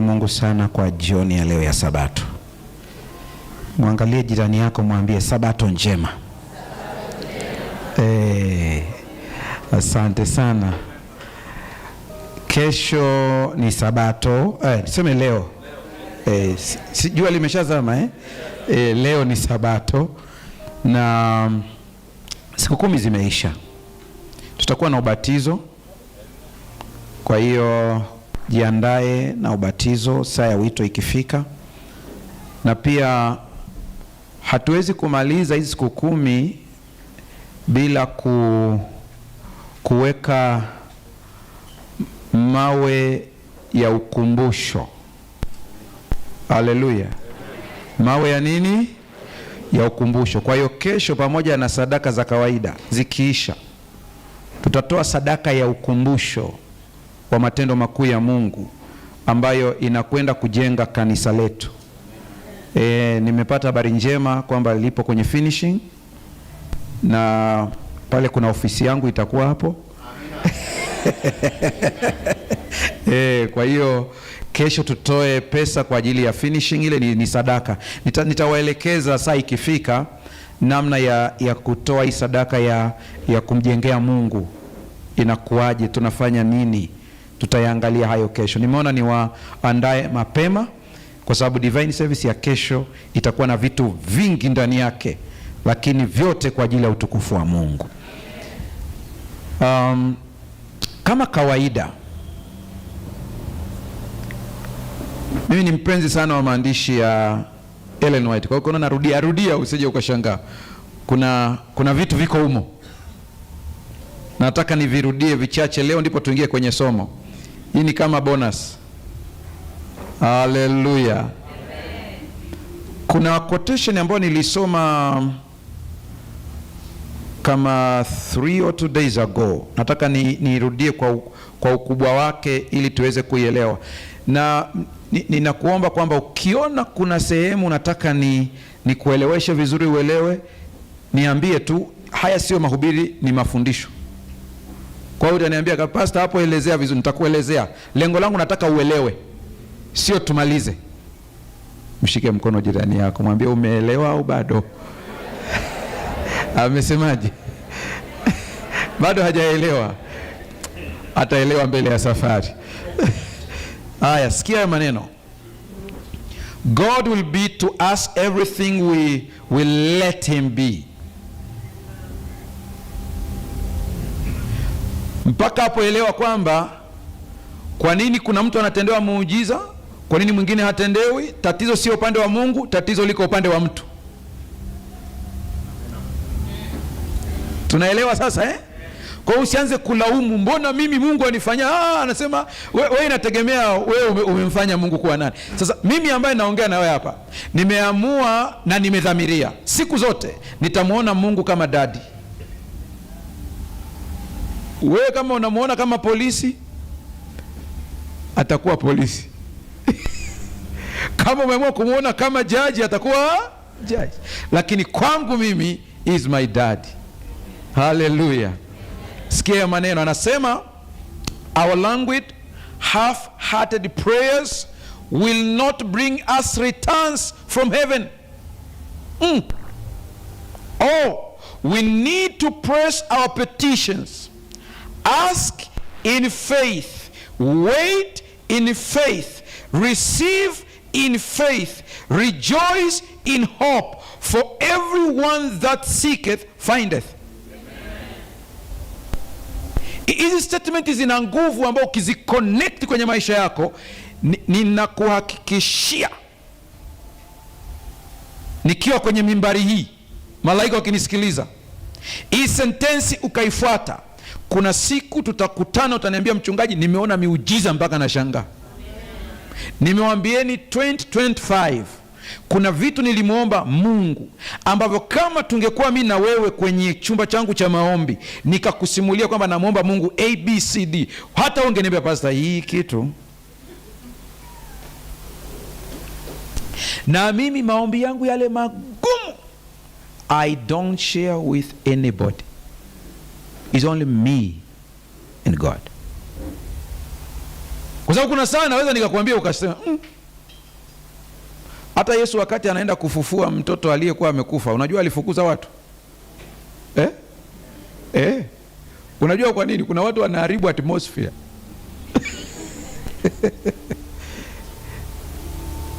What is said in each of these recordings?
Mungu sana kwa jioni ya leo ya Sabato. Mwangalie jirani yako, mwambie Sabato njema. Asante sana. Kesho ni Sabato. Niseme leo. Jua limeshazama leo ni Sabato na siku 10 zimeisha. Tutakuwa na ubatizo. Kwa hiyo jiandae na ubatizo saa ya wito ikifika. Na pia hatuwezi kumaliza hizi siku 10 bila kuweka mawe ya ukumbusho. Haleluya. Mawe ya nini? Ya ukumbusho. Kwa hiyo kesho, pamoja na sadaka za kawaida zikiisha, tutatoa sadaka ya ukumbusho wa matendo makuu ya Mungu ambayo inakwenda kujenga kanisa letu. Nimepata habari njema kwamba lipo kwenye finishing na pale kuna ofisi yangu itakuwa hapo. Kwa hiyo kesho tutoe pesa kwa ajili ya finishing ile, ni sadaka. Nitawaelekeza saa ikifika namna ya kutoa hii sadaka ya kumjengea Mungu inakuaje, tunafanya nini. Tutayaangalia hayo kesho. Nimeona niwaandae mapema kwa sababu divine service ya kesho itakuwa na vitu vingi ndani yake, lakini vyote kwa ajili ya utukufu wa Mungu. Kama kawaida, mimi ni mpenzi sana wa maandishi ya Ellen White. Kwa hiyo kuna narudia usije ukashangaa. Kuna vitu viko humo. Nataka nivirudie vichache leo ndipo tuingie kwenye somo. Hii ni kama bonus. Haleluya. Kuna quotation ambayo nilisoma kama 3 or 2 days ago. Nataka nirudie kwa ukubwa wake ili tuweze kuielewa. Na ninakuomba kwamba ukiona kuna sehemu nataka nikueleweshe vizuri uelewe, niambie tu. Haya sio mahubiri, ni mafundisho. Kwa hiyo utaniambia, pastor, hapo elezea vizuri. Nitakuelezea. Lengo langu nataka uelewe, sio tumalize. Mshike mkono jirani yako, mwambie umeelewa au bado? Amesemaje? Bado hajaelewa. Ataelewa mbele ya safari. Haya, sikia maneno. God will be to us everything we will let him be. Mpaka hapo elewa kwamba kwa nini kuna mtu anatendewa muujiza, kwa nini mwingine hatendewi. Tatizo sio upande wa Mungu, tatizo liko upande wa mtu. Tunaelewa sasa Kwa hiyo usianze kulaumu, mbona mimi Mungu anifanya? Anasema wewe inategemea wewe umemfanya Mungu kuwa nani. Sasa mimi ambaye naongea na wewe hapa, nimeamua na nimedhamiria siku zote nitamuona Mungu kama daddy. Wewe kama unamuona kama polisi, atakuwa polisi. Kama umeamua kumuona kama judge, atakuwa judge. Lakini kwangu mimi is my daddy. Hallelujah. Sikia maneno, anasema our languid half-hearted prayers will not bring us returns from heaven. We need to press our petitions, ask in faith, wait in faith, receive in faith, rejoice in hope, for everyone that seeketh findeth. Hizi statement zina nguvu ambayo ukiziconnect kwenye maisha yako, ninakuhakikishia nikiwa kwenye mimbari hii, malaika wakinisikiliza, hii sentensi ukaifuata, kuna siku tutakutana, utaniambia, mchungaji, nimeona miujiza mpaka na shanga. Nimewambieni 2025 kuna vitu nilimuomba Mungu ambavyo kama tungekuwa mimi na wewe kwenye chumba changu cha maombi nikakusimulia kwamba namuomba Mungu ABCD, hata ungeniambia, pastor, hii kitu. Na mimi maombi yangu yale magumu, I don't share with anybody. It's only me and God. Kwa sababu kuna saa naweza nikakwambia ukasema Hata Yesu wakati anaenda kufufua mtoto aliyekuwa amekufa, unajua alifukuza watu unajua kwa nini? Kuna watu wanaharibu atmosphere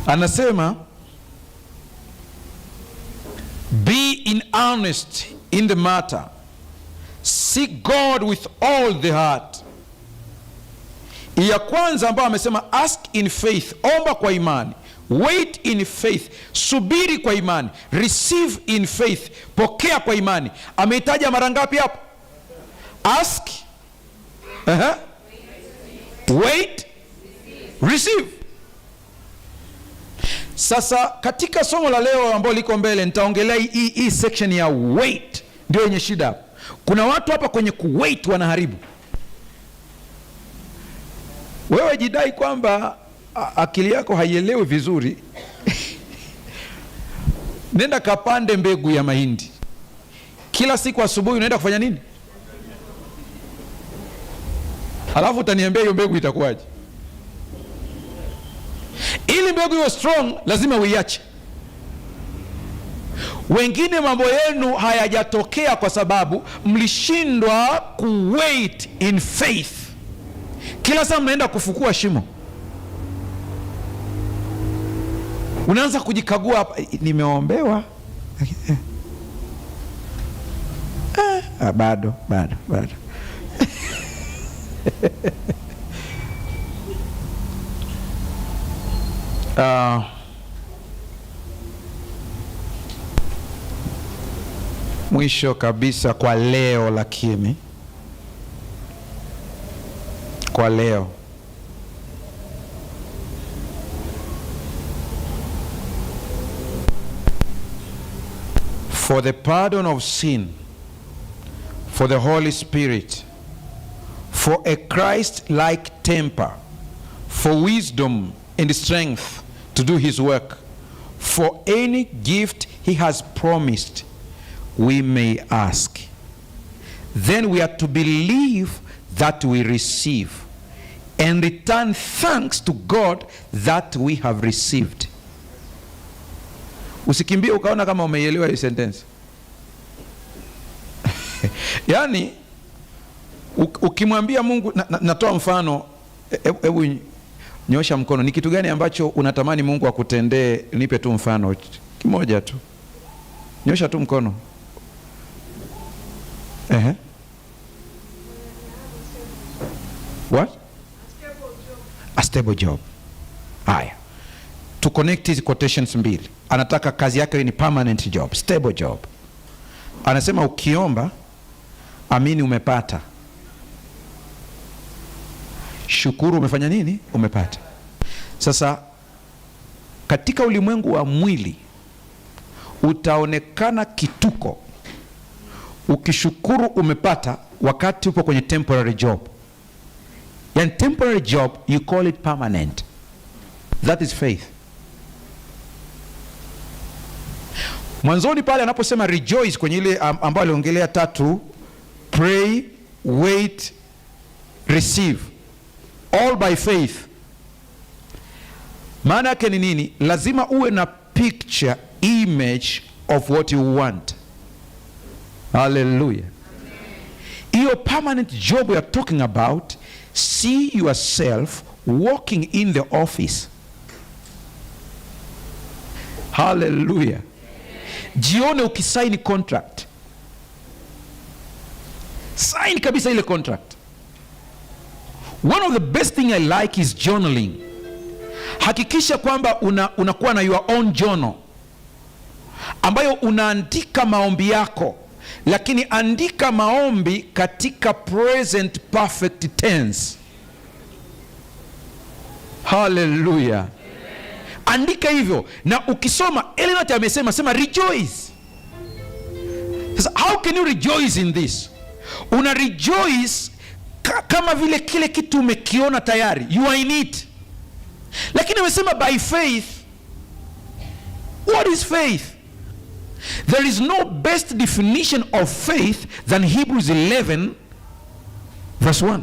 anasema be in earnest in the matter, seek God with all the heart. Ya kwanza ambayo amesema ask in faith, omba kwa imani, wait in faith, subiri kwa imani, receive in faith, pokea kwa imani. Ameitaja mara ngapi hapo? Ask, wait, receive. Sasa katika somo la leo ambalo liko mbele nitaongelea hii section ya wait, ndio yenye shida hapa. Kuna watu hapa kwenye kuwait wanaharibu. Wewe jidai kwamba akili yako haielewi vizuri nenda kapande mbegu ya mahindi. Kila siku asubuhi unaenda kufanya nini? Alafu utaniambia hiyo mbegu itakuwaje? Ili mbegu iwe strong lazima uiache. Wengine mambo yenu hayajatokea kwa sababu mlishindwa kuwait in faith. Kila saa mnaenda kufukua shimo. Unaanza kujikagua hapa, nimeombewa bado mwisho kabisa kwa leo, lakini kwa leo for the pardon of sin, for the Holy Spirit, for a Christ-like temper, for wisdom and strength to do his work, for any gift he has promised, we may ask. Then we are to believe that we receive and return thanks to God that we have received. Usikimbie ukaona kama umeielewa hii sentence. Yaani ukimwambia Mungu natoa mfano, hebu nyosha mkono. Ni kitu gani ambacho unatamani Mungu akutendee? Nipe tu mfano kimoja tu. Nyosha tu mkono. What? A stable job. Haya. To connect these quotations mbili. Anataka kazi yake ni permanent job, stable job. Anasema ukiomba, amini umepata. Shukuru umefanya nini? Umepata. Sasa katika ulimwengu wa mwili utaonekana kituko ukishukuru umepata wakati upo kwenye temporary job. Yani temporary job you call it permanent. That is faith. Mwanzoni pale anaposema rejoice kwenye ile ambayo aliongelea 3, pray, wait, receive, all by faith. Maana yake ni nini? Lazima uwe na picture, image of what you want. Hallelujah. Hiyo permanent job we are talking about, see yourself walking in the office. Hallelujah. Jione ukisaini contract. Sign kabisa ile contract. One of the best thing I like is journaling. Hakikisha kwamba unakuwa na your own journal ambayo unaandika maombi yako, lakini andika maombi katika present perfect tense. Hallelujah. Andika hivyo, na ukisoma Elena amesema sema rejoice. Sasa how can you rejoice in this? Una rejoice kama vile kile kitu umekiona tayari, you are in it. Lakini amesema by faith. What is faith? There is no best definition of faith than Hebrews 11 verse 1.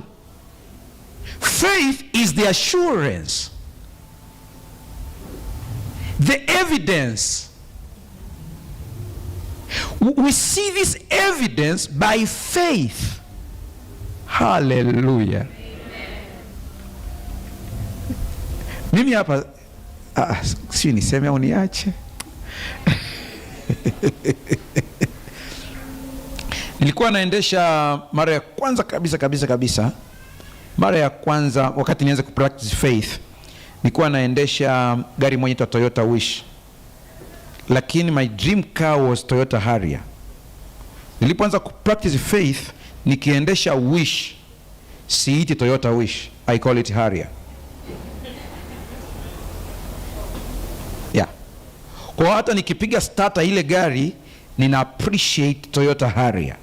Faith is the assurance, the evidence. We see this evidence by faith. Hallelujah. Mimi hapa si niseme au niache? Nilikuwa naendesha mara ya kwanza kabisa. Mara ya kwanza wakati nianze kupractice faith, nilikuwa naendesha gari moja ya Toyota Wish. Lakini my dream car was Toyota Harrier. Nilipoanza kupractice faith, nikiendesha Wish, siiti Toyota Wish, I call it Harrier. Yeah. Kwa hata nikipiga starter ile gari, nina appreciate Toyota Harrier.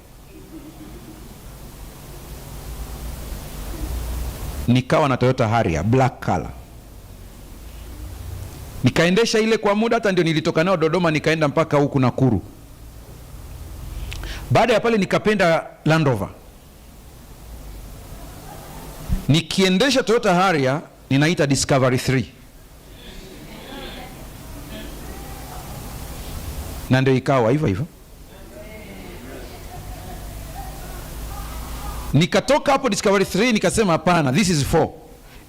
Nikawa na Toyota Harrier black color. Nikaendesha ile kwa muda, hata ndio nilitoka nao Dodoma nikaenda mpaka huku Nakuru. Baada ya pale nikapenda Land Rover. Nikiendesha Toyota Harrier ninaita Discovery 3. Na ndio ikawa hivyo. Nikatoka hapo Discovery 3 nikasema hapana, this is 4.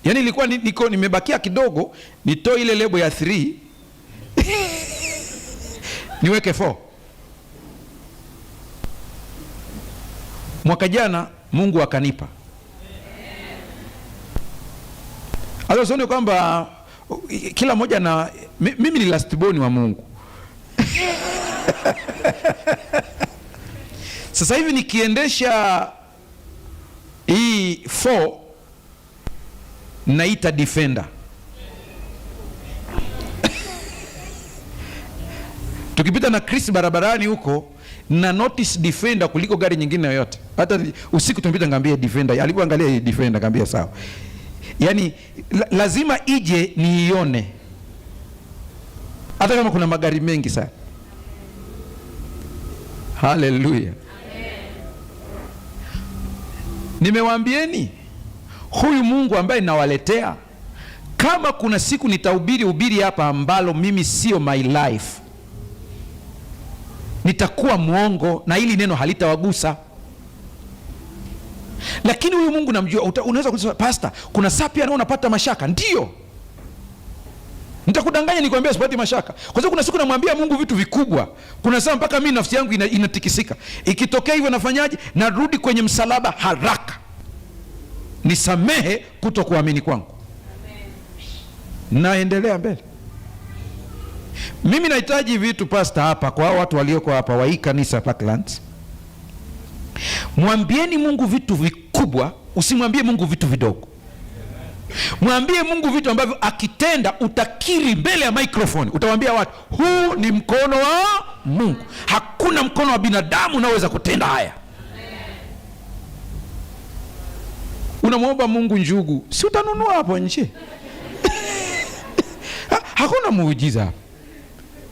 Yaani ilikuwa niko nimebakia kidogo nitoe ile lebo ya 3 niweke 4. Mwaka jana Mungu akanipa. Alosoni kwamba kila moja na mimi ni last born wa Mungu. Sasa hivi nikiendesha hii 4 naita Defender. Tukipita na Chris barabarani huko na notice Defender kuliko gari nyingine yoyote. Hata usiku tumepita ngambia Defender. Alipoangalia hii Defender ngambia sawa. Yaani lazima ije niione. Hata kama kuna magari mengi sana. Hallelujah. Nimewaambieni huyu Mungu ambaye nawaletea, kama kuna siku nitahubiri hapa ambalo mimi sio my life, nitakuwa mwongo na hili neno halitawagusa. Lakini huyu Mungu namjua. Unaweza kusema pastor, kuna saa pia unapata mashaka. Ndio. Nitakudanganya nikwambia sipati mashaka. Kwa sababu kuna siku namwambia Mungu vitu vikubwa. Kuna saa mpaka mimi nafsi yangu inatikisika. Ikitokea hivyo nafanyaje? Narudi kwenye msalaba haraka. Nisamehe kutokuamini kwangu. Naendelea mbele. Mimi nahitaji vitu pastor hapa kwa watu walioko hapa wa hii kanisa Parklands. Mwambieni Mungu vitu vikubwa, usimwambie Mungu vitu vidogo. Mwambie Mungu vitu ambavyo akitenda utakiri mbele ya microphone. Utawaambia watu, huu ni mkono wa Mungu. Hakuna mkono wa binadamu unaoweza kutenda haya. Unamwomba Mungu njugu, si utanunua hapo nje? Hakuna muujiza hapa.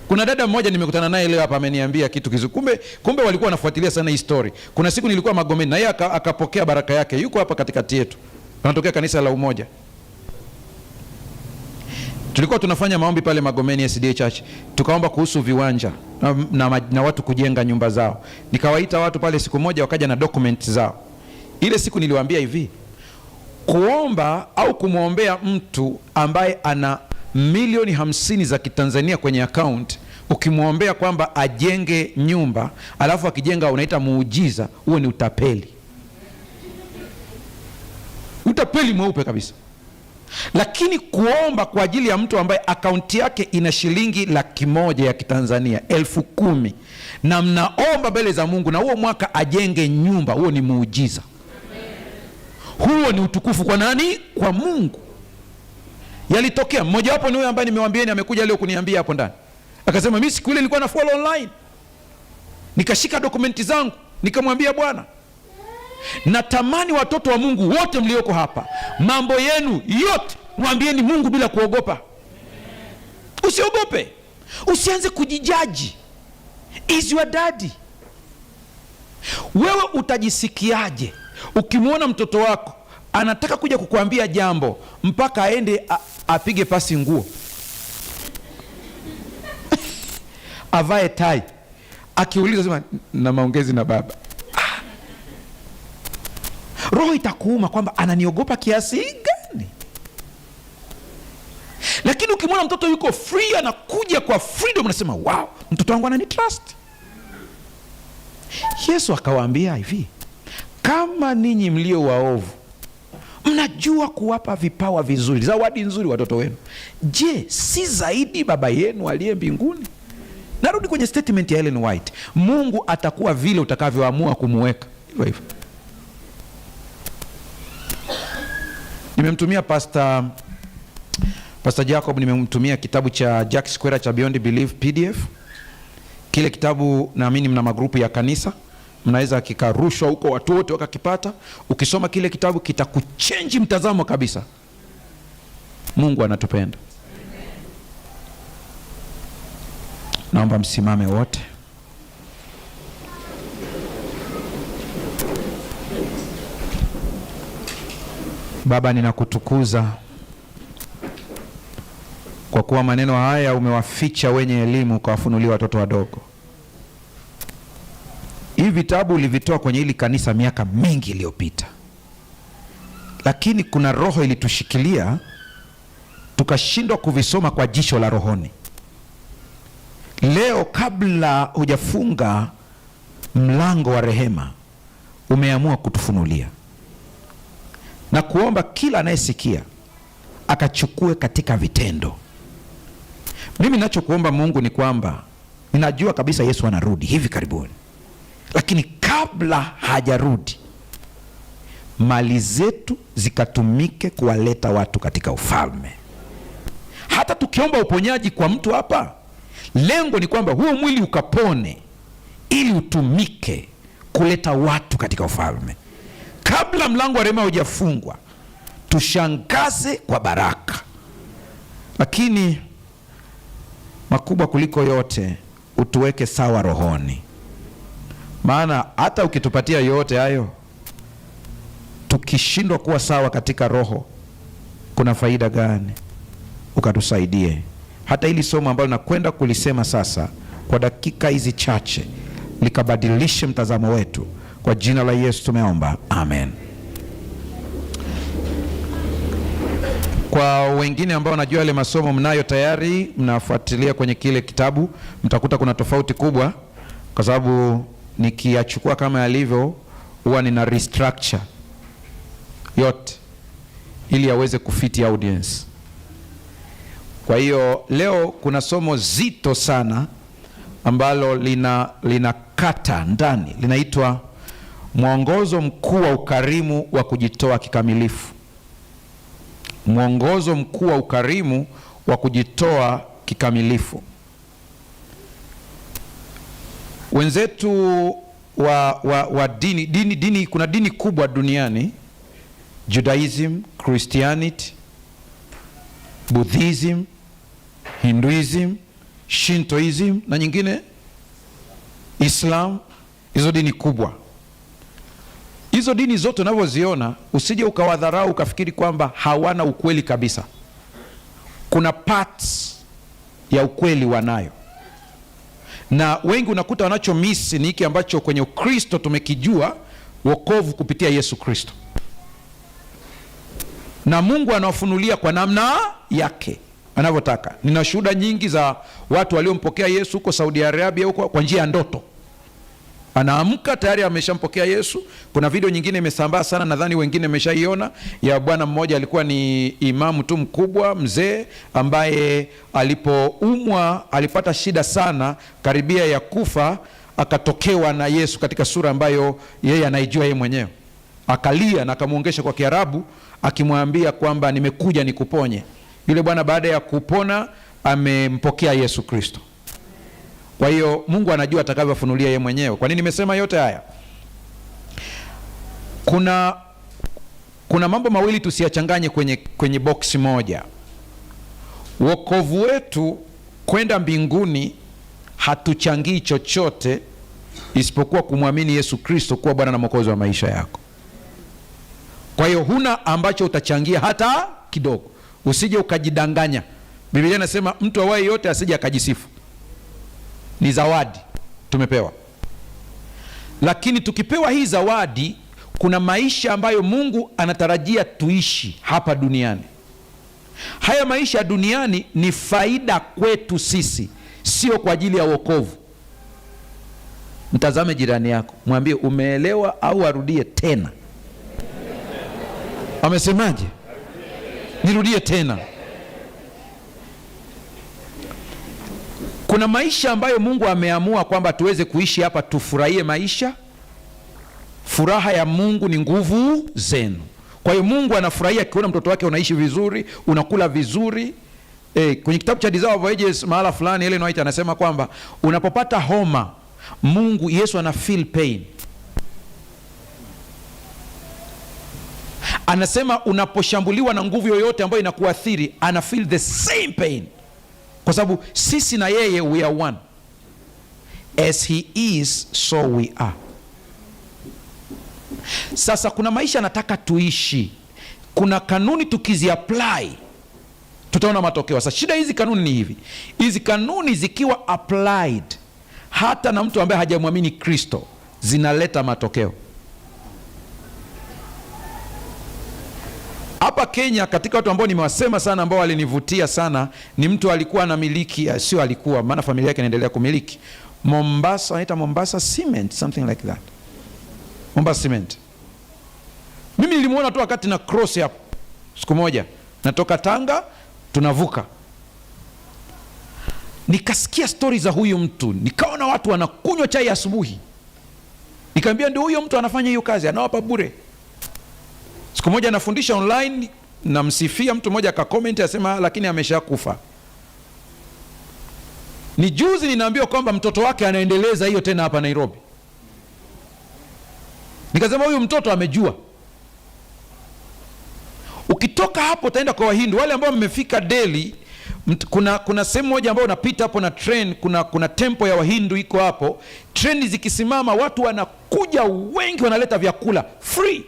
Kuna dada mmoja nimekutana naye leo hapa ameniambia kitu kizuri. Kumbe walikuwa wanafuatilia sana hii story. Kuna siku nilikuwa Magomeni na yeye akapokea baraka yake. Yuko hapa katikati yetu. Anatokea kanisa la Umoja. Tulikuwa tunafanya maombi pale Magomeni SDA Church. Tukaomba kuhusu viwanja na watu kujenga nyumba zao. Nikawaita watu pale siku moja wakaja na documents zao. Ile siku niliwaambia hivi, kuomba au kumwombea mtu ambaye ana milioni 50 za Kitanzania kwenye account, ukimwombea kwamba ajenge nyumba, alafu akijenga unaita muujiza, huo ni utapeli. Utapeli mweupe kabisa. Lakini kuomba kwa ajili ya mtu ambaye akaunti yake ina shilingi 100,000 ya Kitanzania, 10,000, na mnaomba mbele za Mungu na huo mwaka ajenge nyumba, huo ni muujiza. Huo ni utukufu kwa nani? Kwa Mungu. Yalitokea mmoja wapo ni huyo ambaye nimewaambieni amekuja leo kuniambia hapo ndani. Akasema mimi siku ile nilikuwa na follow online. Nikashika dokumenti zangu, nikamwambia Bwana, natamani watoto wa Mungu wote mlioko hapa, mambo yenu yote mwambieni Mungu bila kuogopa. Usiogope. Usianze kujijaji. Is your daddy. Wewe utajisikiaje ukimwona mtoto wako anataka kuja kukuambia jambo mpaka aende apige pasi nguo avae tai, akiuliza sema na maongezi na baba. Roho itakuuma kwamba ananiogopa kiasi gani. Lakini ukimwona mtoto yuko free, anakuja kwa freedom, unasema wow, mtoto wangu anani trust. Yesu akawaambia hivi, kama ninyi mlio waovu mnajua kuwapa vipawa vizuri, zawadi nzuri watoto wenu, je, si zaidi baba yenu aliye mbinguni? Narudi kwenye statement ya Ellen White, Mungu atakuwa vile utakavyoamua kumuweka. Hivyo hivyo. Nimemtumia Pastor Jacob, nimemtumia kitabu cha Jack Square cha Beyond Belief PDF. Kile kitabu naamini mna magrupu ya kanisa, mnaweza kikarushwa huko watu wote wakakipata. Ukisoma kile kitabu kitakuchange mtazamo kabisa. Mungu anatupenda. Naomba msimame wote. Baba, ninakutukuza kwa kuwa maneno haya umewaficha wenye elimu, ukawafunulia watoto wadogo. Hivi vitabu ulivitoa kwenye hili kanisa miaka mingi iliyopita, lakini kuna roho ilitushikilia tukashindwa kuvisoma kwa jicho la rohoni. Leo kabla hujafunga mlango wa rehema, umeamua kutufunulia, na kuomba kila anayesikia akachukue katika vitendo. Mimi ninachokuomba Mungu ni kwamba ninajua kabisa Yesu anarudi hivi karibuni, lakini kabla hajarudi, mali zetu zikatumike kuwaleta watu katika ufalme. Hata tukiomba uponyaji kwa mtu hapa, lengo ni kwamba huo mwili ukapone ili utumike kuleta watu katika ufalme. Kabla mlango wa rehema hujafungwa, tushangaze kwa baraka. Lakini makubwa kuliko yote, utuweke sawa rohoni. Maana hata ukitupatia yote hayo, tukishindwa kuwa sawa katika roho, kuna faida gani? Ukatusaidie hata hili somo ambalo nakwenda kulisema sasa kwa dakika hizi chache likabadilishe mtazamo wetu. Kwa jina la Yesu tumeomba, amen. Kwa wengine ambao najua yale masomo mnayo tayari, mnafuatilia kwenye kile kitabu, mtakuta kuna tofauti kubwa, kwa sababu nikiyachukua kama yalivyo huwa nina restructure yote ili yaweze kufiti audience. Kwa hiyo leo kuna somo zito sana ambalo linakata ndani, linaitwa mwongozo mkuu wa ukarimu wa kujitoa kikamilifu. Mwongozo mkuu wa ukarimu wa kujitoa kikamilifu. Wenzetu wa dini, kuna dini kubwa duniani: Judaism, Christianity, Buddhism, Hinduism, Shintoism na nyingine Islam. Hizo dini kubwa. Hizo dini zote unavyoziona, usije ukawadharau ukafikiri kwamba hawana ukweli kabisa. Kuna parts ya ukweli wanayo, na wengi unakuta wanacho miss ni hiki ambacho kwenye Ukristo tumekijua, wokovu kupitia Yesu Kristo, na Mungu anawafunulia kwa namna yake anavyotaka. Nina shuhuda nyingi za watu waliompokea Yesu huko Saudi Arabia huko kwa njia ya ndoto. Anaamka tayari ameshampokea Yesu. Kuna video nyingine imesambaa sana, nadhani wengine wameshaiona, ya bwana mmoja alikuwa ni imamu tu mkubwa mzee, ambaye alipoumwa alipata shida sana karibia ya kufa, akatokewa na Yesu katika sura ambayo yeye anaijua yeye mwenyewe. Akalia na akamuongesha kwa Kiarabu akimwambia kwamba nimekuja nikuponye. Yule bwana baada ya kupona amempokea Yesu Kristo. Kwa hiyo Mungu anajua atakavyofunulia yeye mwenyewe. Kwa nini nimesema yote haya? Kuna mambo mawili tusiyachanganye kwenye boksi moja. Wokovu wetu kwenda mbinguni hatuchangii chochote isipokuwa kumwamini Yesu Kristo kuwa Bwana na Mwokozi wa maisha yako. Kwa hiyo huna ambacho utachangia hata kidogo. Usije ukajidanganya. Biblia inasema mtu awaye yote asije akajisifu. Ni zawadi tumepewa. Lakini tukipewa hii zawadi, kuna maisha ambayo Mungu anatarajia tuishi hapa duniani. Haya maisha ya duniani ni faida kwetu sisi, sio kwa ajili ya wokovu. Mtazame jirani yako, mwambie umeelewa au arudie tena? Amesemaje? Nirudie tena. Kuna maisha ambayo Mungu ameamua kwamba tuweze kuishi hapa, tufurahie maisha. Furaha ya Mungu ni nguvu zenu. Kwa hiyo Mungu anafurahia akiona mtoto wake unaishi vizuri, unakula vizuri. Kwenye kitabu cha Desire of Ages mahala fulani Ellen White anasema kwamba unapopata homa, Mungu Yesu ana feel pain. Anasema unaposhambuliwa na nguvu yoyote ambayo inakuathiri, ana feel the same pain. Kwa sababu sisi na yeye we are one. As he is, so we are. Sasa kuna maisha nataka tuishi. Kuna kanuni tukizi apply tutaona matokeo. Sasa shida hizi kanuni ni hivi. Hizi kanuni zikiwa applied hata na mtu ambaye hajamwamini Kristo, zinaleta matokeo. Hapa Kenya, katika watu ambao nimewasema sana, ambao walinivutia sana, ni mtu alikuwa anamiliki, sio alikuwa, maana familia yake inaendelea kumiliki, Mombasa, anaita Mombasa Cement, something like that. Mombasa Cement. Mimi nilimuona tu wakati na cross hapo. Siku moja natoka Tanga tunavuka, nikasikia stori za huyu mtu, nikaona watu wanakunywa chai asubuhi. Nikamwambia ndio huyo mtu anafanya hiyo kazi, anawapa bure. Siku moja nafundisha online, namsifia mtu mmoja akacomment asema lakini ameshakufa. Ni juzi ninaambiwa kwamba mtoto wake anaendeleza hiyo tena hapa Nairobi. Nikasema huyu mtoto amejua. Ukitoka hapo utaenda kwa Wahindu. Wale ambao mmefika Delhi, kuna sehemu moja ambayo unapita hapo na train, kuna tempo ya Wahindu iko hapo. Treni zikisimama watu wanakuja wengi, wanaleta vyakula free.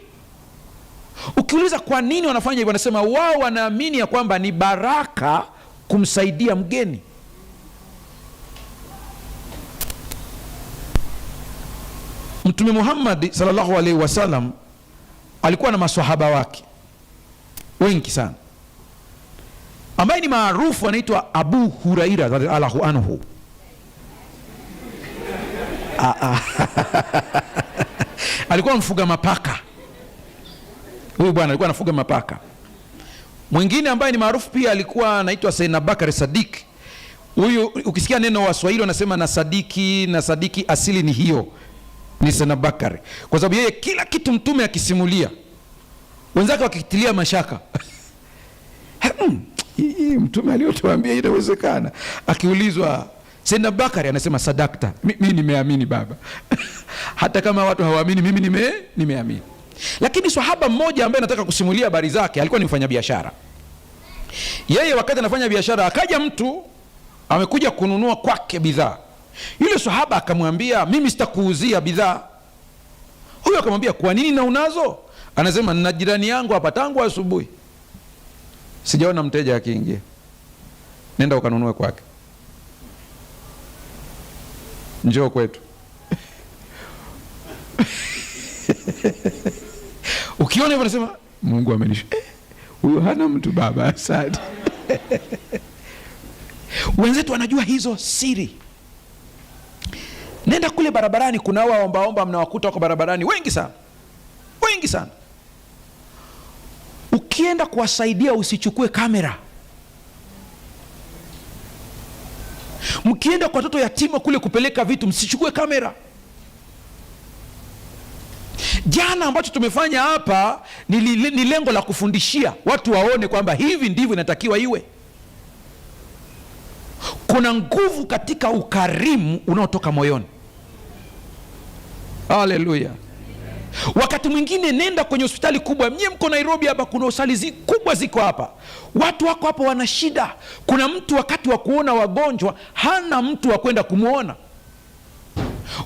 Ukiuliza kwa nini wanafanya hivyo, wanasema wao wanaamini ya kwamba ni baraka kumsaidia mgeni. Mtume Muhammad sallallahu alaihi wasallam alikuwa na maswahaba wake wengi sana, ambaye ni maarufu anaitwa Abu Huraira radhiallahu anhu. Alikuwa mfuga mapaka. Huyu bwana alikuwa anafuga mapaka. Mwingine ambaye ni maarufu pia alikuwa anaitwa Sayyidina Bakari Sadiq. Huyu ukisikia neno Waswahili wanasema na sadiki asili ni hiyo, ni Sayyidina Bakari, kwa sababu yeye kila kitu mtume akisimulia wenzake wakitilia mashaka. Hii mtume aliyotuambia inawezekana. Akiulizwa Sayyidina Bakari anasema sadakta, mimi nimeamini baba. Hata kama watu hawaamini, mimi nimeamini. Lakini swahaba mmoja ambaye nataka kusimulia habari zake alikuwa ni mfanyabiashara. Yeye wakati anafanya biashara, akaja mtu amekuja kununua kwake bidhaa. Yule swahaba akamwambia mimi sitakuuzia bidhaa. Huyo akamwambia kwa nini na unazo? Anasema nina jirani yangu hapa tangu asubuhi sijaona mteja akiingia, nenda ukanunue kwake, njoo kwetu. Ukiona hivyo unasema Mungu amenisha, huyo hana mtu baba, asante. Wenzetu wanajua hizo siri. Nenda kule barabarani, kuna waombaomba mnawakuta wako barabarani wengi sana, wengi sana. Ukienda kuwasaidia usichukue kamera. Mkienda kwa watoto yatima kule kupeleka vitu, msichukue kamera. Jana ambacho tumefanya hapa ni lengo la kufundishia watu waone kwamba hivi ndivyo inatakiwa iwe. Kuna nguvu katika ukarimu unaotoka moyoni. Haleluya. Wakati mwingine nenda kwenye hospitali kubwa. Mnye mko Nairobi hapa, kuna hospitali kubwa ziko hapa. Watu wako hapa wana shida. Kuna mtu wakati wa kuona wagonjwa hana mtu wa kwenda kumuona.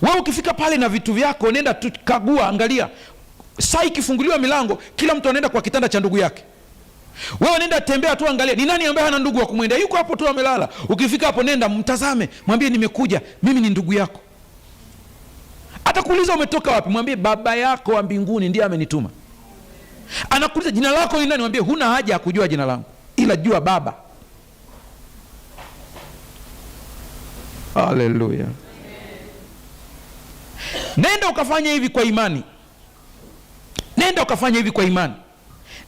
Wewe ukifika pale na vitu vyako, nenda tukagua, angalia. Saa ikifunguliwa milango, kila mtu anaenda kwa kitanda cha ndugu yake. Wewe nenda tembea tu, angalia ni nani ambaye hana ndugu wa kumwendea. Yuko hapo tu amelala. Ukifika hapo, nenda mtazame, mwambie nimekuja, mimi ni ndugu yako. Atakuuliza umetoka wapi, mwambie baba yako wa mbinguni ndiye amenituma. Anakuuliza jina lako ni nani, mwambie huna haja ya kujua jina langu, ila jua baba. Haleluya. Nenda ukafanya hivi kwa imani. Nenda ukafanya hivi kwa imani.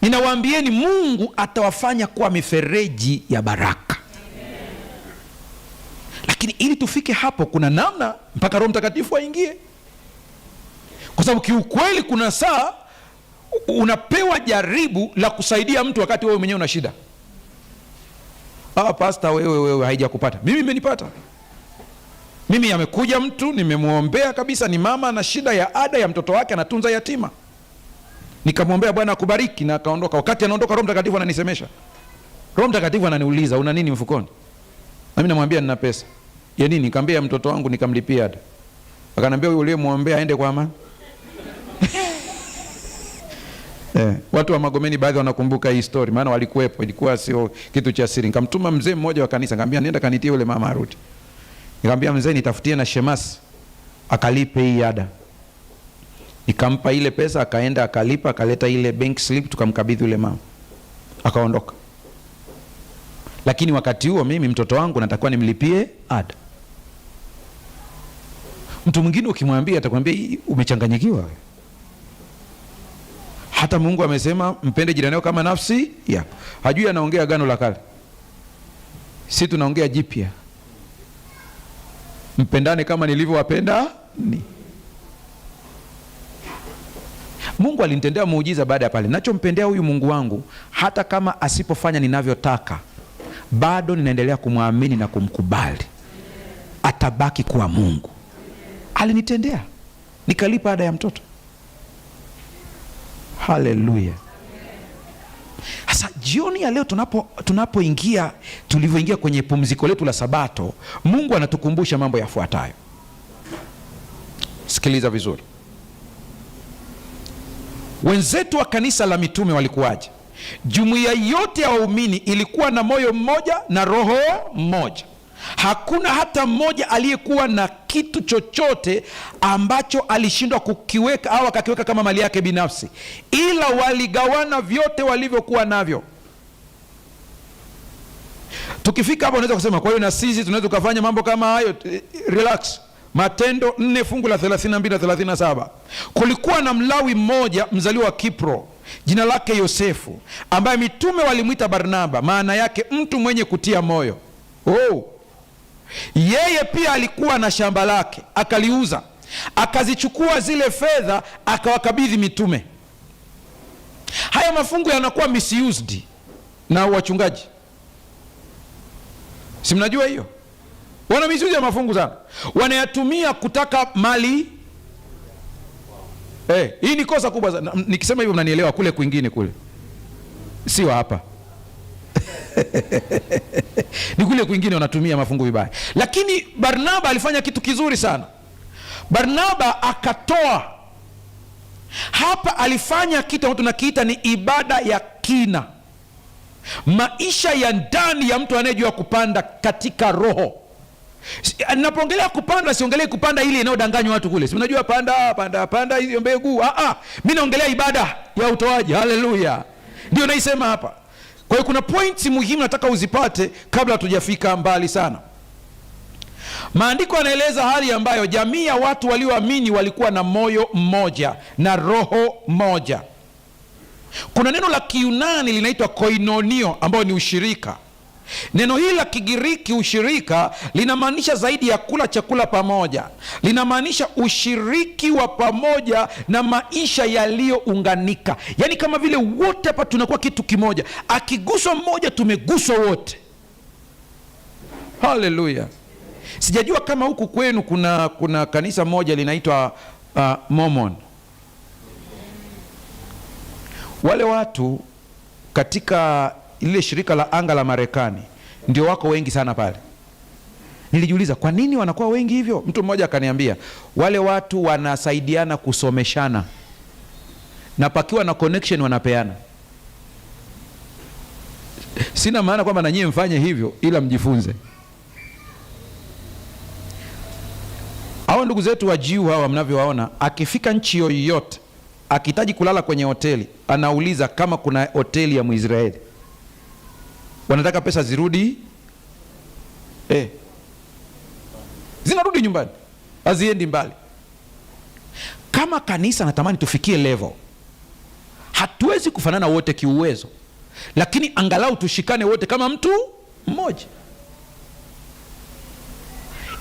Ninawaambieni Mungu atawafanya kuwa mifereji ya baraka. Lakini ili tufike hapo, kuna namna mpaka Roho Mtakatifu aingie. Kwa sababu kiukweli kuna saa unapewa jaribu la kusaidia mtu wakati wewe mwenyewe una shida. Pastor, wewe haijakupata. Mimi imenipata. Mimi amekuja mtu, nimemuombea kabisa, ni mama na shida ya ada ya mtoto wake, anatunza yatima. Nikamwombea Bwana akubariki, na akaondoka. Wakati anaondoka, Roho Mtakatifu ananisemesha. Roho Mtakatifu ananiuliza, una nini mfukoni? Na mimi namwambia nina pesa. Ya nini? Nikamwambia mtoto wangu nikamlipia ada. Akanambia huyo uliyemwombea aende kwa amani. Watu wa Magomeni baadhi wanakumbuka hii story, maana walikuwepo, ilikuwa sio kitu cha siri. Nikamtuma mzee mmoja wa kanisa, nikamwambia nenda kanitie yule mama arudi. Nikamwambia mzee, nitafutie na shemasi akalipe hii ada. Nikampa ile pesa, akaenda akalipa, akaleta ile bank slip, tukamkabidhi yule mama, akaondoka. Lakini wakati huo mimi mtoto wangu natakuwa nimlipie ada. Mtu mwingine ukimwambia atakwambia umechanganyikiwa. Hata Mungu amesema mpende jirani yako kama nafsi yako. Hajui anaongea agano la kale. Sisi tunaongea jipya. Mpendane kama nilivyowapenda ni. Mungu alinitendea muujiza baada ya pale. Nachompendea huyu Mungu wangu, hata kama asipofanya ninavyotaka, bado ninaendelea kumwamini na kumkubali. Atabaki kuwa Mungu. Alinitendea, nikalipa ada ya mtoto. Haleluya. Sasa jioni ya leo tunapoingia, tulivyoingia kwenye pumziko letu la Sabato, Mungu anatukumbusha mambo yafuatayo. Sikiliza vizuri. Wenzetu wa kanisa la mitume walikuwaje? Jumuiya yote ya waumini ilikuwa na moyo mmoja na roho mmoja. Hakuna hata mmoja aliyekuwa na kitu chochote ambacho alishindwa kukiweka au akakiweka kama mali yake binafsi, ila waligawana vyote walivyokuwa navyo. Tukifika hapo unaweza kusema, kwa hiyo na sisi tunaweza kufanya mambo kama hayo? Relax. Matendo 4 fungu la 32 na 37. Kulikuwa na Mlawi mmoja mzaliwa wa Kipro, jina lake Yosefu, ambaye mitume walimwita Barnaba, maana yake mtu mwenye kutia moyo. Yeye pia alikuwa na shamba lake, akaliuza, akazichukua zile fedha, akawakabidhi mitume. Haya mafungu yanakuwa misused na wachungaji. Si mnajua hiyo? Wana misuse ya mafungu sana. Wanayatumia kutaka mali. Hii ni kosa kubwa sana. Nikisema hivyo mnanielewa, kule kwingine kule. Sio hapa. Ni kule kwingine wanatumia mafungu vibaya. Lakini Barnaba alifanya kitu kizuri sana. Barnaba akatoa. Hapa alifanya kitu ambacho tunakiita ni ibada ya kina. Maisha ya ndani ya mtu anayejua kupanda katika roho. Ninapoongelea kupanda, siongelee kupanda ile inayodanganywa watu kule. Si unajua panda hiyo mbegu. Mimi naongelea ibada ya utoaji. Haleluya. Ndio naisema hapa. Kwa hiyo kuna points muhimu nataka uzipate kabla hatujafika mbali sana. Maandiko yanaeleza hali ambayo jamii ya watu walioamini walikuwa na moyo mmoja na roho moja. Kuna neno la Kiyunani linaitwa koinonio, ambao ni ushirika. Neno hili la Kigiriki ushirika linamaanisha zaidi ya kula chakula pamoja. Linamaanisha ushiriki wa pamoja na maisha yaliyounganika. Yaani kama vile wote hapa tunakuwa kitu kimoja. Akiguswa mmoja tumeguswa wote. Haleluya. Sijajua kama huku kwenu kuna kanisa moja linaitwa Mormon. Wale watu katika ile shirika la anga la Marekani ndio wako wengi sana pale. Nilijiuliza kwa nini wanakuwa wengi hivyo? Mtu mmoja akaniambia wale watu wanasaidiana kusomeshana. na pakiwa na connection wanapeana. Sina maana kwamba na nyie mfanye hivyo, ila mjifunze. Hao ndugu zetu wa Jiu hawa mnavyowaona, akifika nchi yoyote akihitaji kulala kwenye hoteli, anauliza kama kuna hoteli ya Mwisraeli. Wanataka pesa zirudi zinarudi nyumbani, haziendi mbali. Kama kanisa natamani tufikie level, hatuwezi kufanana wote kiuwezo, lakini angalau tushikane wote kama mtu mmoja.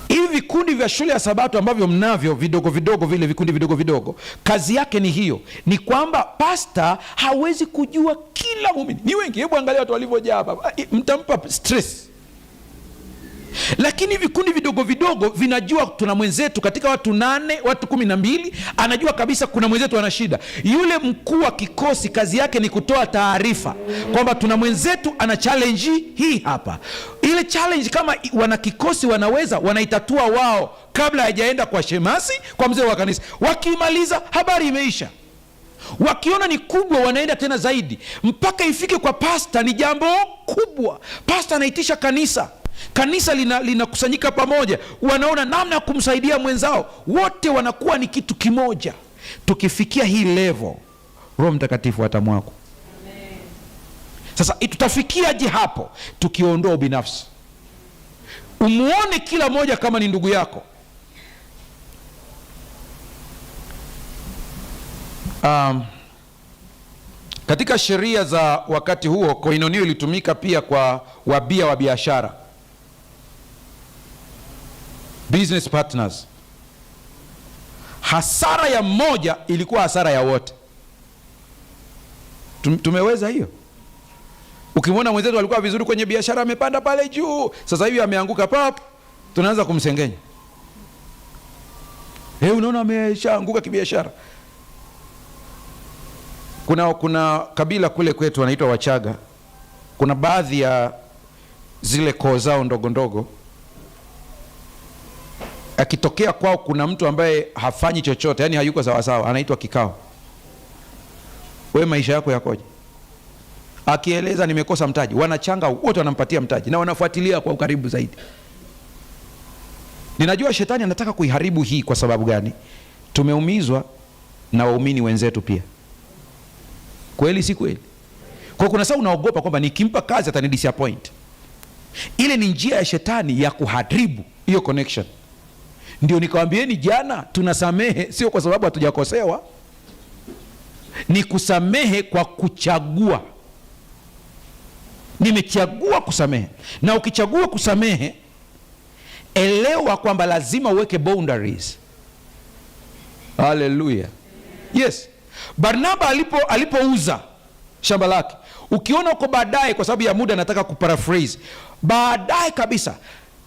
Hivi vikundi vya shule ya Sabato ambavyo mnavyo vidogo vidogo, vile vikundi vidogo vidogo, kazi yake ni hiyo, ni kwamba pasta hawezi kujua kila muumini. Ni wengi, hebu angalia watu walivyojaa hapa, mtampa stress. Lakini vikundi vidogo vidogo vinajua tuna mwenzetu katika watu 8, watu 12, anajua kabisa kuna mwenzetu ana shida. Yule mkuu wa kikosi kazi yake ni kutoa taarifa kwamba tuna mwenzetu ana challenge hii hapa. Ile challenge kama wana kikosi wanaweza, wanaitatua wao kabla hajaenda kwa shemasi, kwa mzee wa kanisa. Wakimaliza habari imeisha. Wakiona ni kubwa wanaenda tena zaidi mpaka ifike kwa pasta. Ni jambo kubwa, pasta anaitisha kanisa, kanisa linakusanyika pamoja, wanaona namna ya kumsaidia mwenzao, wote wanakuwa ni kitu kimoja. Tukifikia hii level, Roho Mtakatifu atamwako. Sasa tutafikiaje hapo? Tukiondoa ubinafsi, umuone kila moja kama ni ndugu yako. Katika sheria za wakati huo, koinonio ilitumika pia kwa wabia wa biashara, business partners. Hasara ya mmoja ilikuwa hasara ya wote. Tumeweza hiyo. Ukimwona mwenzetu alikuwa vizuri kwenye biashara, amepanda pale juu, sasa hivi ameanguka pap, tunaanza kumsengenya. Unaona ameshaanguka kibiashara. Kuna kabila kule kwetu wanaitwa Wachaga. Kuna baadhi ya zile koo zao ndogo ndogo, akitokea kwao kuna mtu ambaye hafanyi chochote, yani hayuko sawa sawa, anaitwa kikao. Wewe maisha yako yakoje? Akieleza nimekosa mtaji, wanachanga wote wanampatia mtaji na wanafuatilia kwa ukaribu zaidi. Ninajua shetani anataka kuiharibu hii. Kwa sababu gani? Tumeumizwa na waumini wenzetu pia. Kweli si kweli? Kwa kuna saa unaogopa kwamba nikimpa kazi atani disappoint. Ile ni njia ya shetani ya kuharibu hiyo connection. Ndio nikawambieni jana, tunasamehe sio kwa sababu hatujakosewa, ni kusamehe kwa kuchagua. Nimechagua kusamehe. Na ukichagua kusamehe, elewa kwamba lazima uweke boundaries. Hallelujah. Yes. Barnaba alipouza shamba lake, ukiona uko baadaye, kwa sababu ya muda nataka kuparaphrase, baadaye kabisa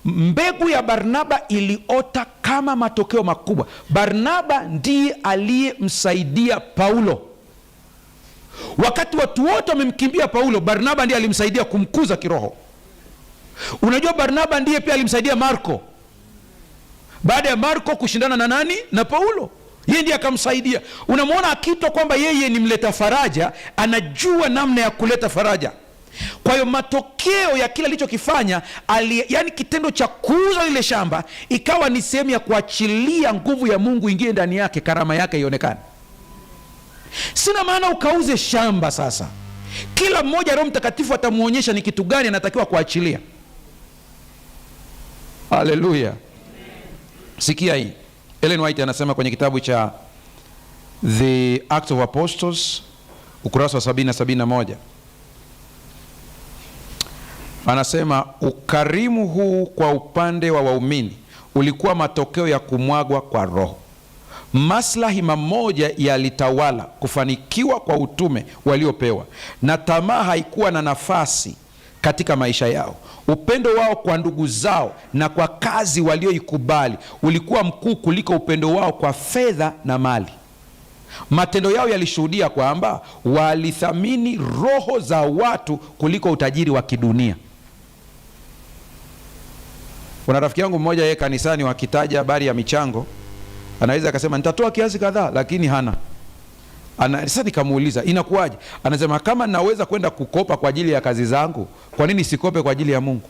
mbegu ya Barnaba iliota kama matokeo makubwa. Barnaba ndiye aliyemsaidia Paulo. Wakati watu wote wamemkimbia Paulo, Barnaba ndiye alimsaidia kumkuza kiroho. Unajua Barnaba ndiye pia alimsaidia Marko. Baada ya Marko kushindana na nani? Na Paulo. Yeye ndiye akamsaidia. Unamwona akitwa kwamba yeye ni mleta faraja, anajua namna ya kuleta faraja. Kwa hiyo matokeo ya kile alichokifanya, yani kitendo cha kuuza lile shamba ikawa ni sehemu ya kuachilia nguvu ya Mungu ingie ndani yake, karama yake ionekane. Sina maana ukauze shamba sasa. Kila mmoja Roho Mtakatifu atamuonyesha ni kitu gani anatakiwa kuachilia. Haleluya. Sikia hii. Ellen White anasema kwenye kitabu cha The Acts of Apostles ukurasa wa 70 na 71. Anasema ukarimu huu kwa upande wa waumini ulikuwa matokeo ya kumwagwa kwa Roho. Maslahi mamoja yalitawala kufanikiwa kwa utume waliopewa, na tamaa haikuwa na nafasi katika maisha yao. Upendo wao kwa ndugu zao na kwa kazi walioikubali ulikuwa mkuu kuliko upendo wao kwa fedha na mali. Matendo yao yalishuhudia kwamba walithamini roho za watu kuliko utajiri wa kidunia. Kuna rafiki yangu mmoja, yeye kanisani wakitaja habari ya michango, anaweza akasema nitatoa kiasi kadhaa, lakini hana. Sasa nikamuuliza inakuwaje? Anasema kama naweza kwenda kukopa kwa ajili ya kazi zangu, kwa nini sikope kwa ajili ya Mungu?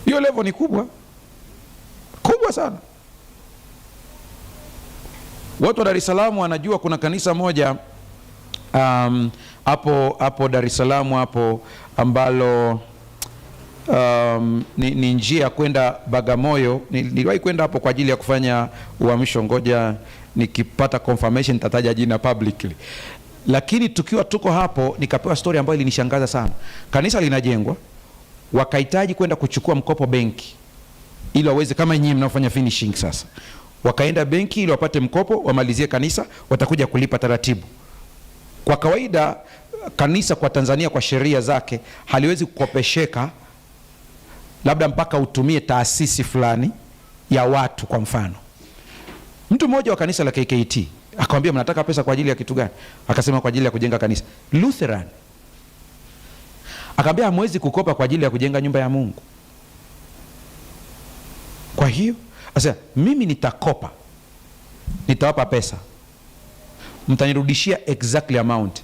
Hiyo level ni kubwa sana. Watu wa Dar es Salaam wanajua kuna kanisa moja hapo Dar es Salaam hapo ambalo ni njia ya kwenda Bagamoyo. Niliwahi kwenda hapo kwa ajili ya kufanya uhamisho, ngoja nikipata confirmation nitataja jina publicly. Lakini tuko hapo nikapewa story ambayo ilinishangaza sana. Kanisa linajengwa, wakahitaji kwenda kuchukua mkopo benki ili waweze, kama nyinyi mnaofanya finishing sasa, wakaenda benki ili wapate mkopo wamalizie kanisa, watakuja kulipa taratibu. Kwa kawaida kanisa kwa Tanzania kwa sheria zake haliwezi kukopesheka labda mpaka utumie taasisi fulani ya watu. Kwa mfano, mtu mmoja wa kanisa la KKT akamwambia, mnataka pesa kwa ajili ya kitu gani? Akasema kwa ajili ya kujenga kanisa. Lutheran akamwambia, hamwezi kukopa kwa ajili ya kujenga nyumba ya Mungu. Kwa hiyo asa mimi nitakopa, nitawapa pesa, mtanirudishia exactly amount.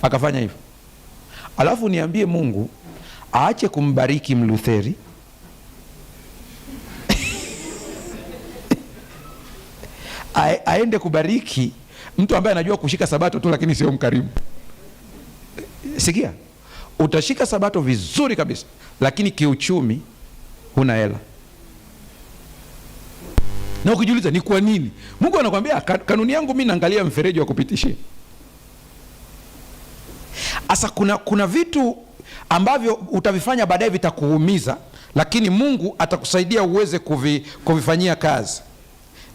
Akafanya hivyo. Alafu niambie Mungu aache kumbariki Mlutheri aende kubariki mtu ambaye anajua kushika sabato tu lakini sio mkarimu. Sikia, utashika sabato vizuri kabisa lakini kiuchumi huna hela. Na ukijiuliza ni kwa nini? Mungu anakuambia kanuni yangu mimi naangalia mfereji wa kupitishia. Asa kuna vitu ambavyo utavifanya baadaye vitakuumiza, lakini Mungu atakusaidia uweze kuvifanyia kazi.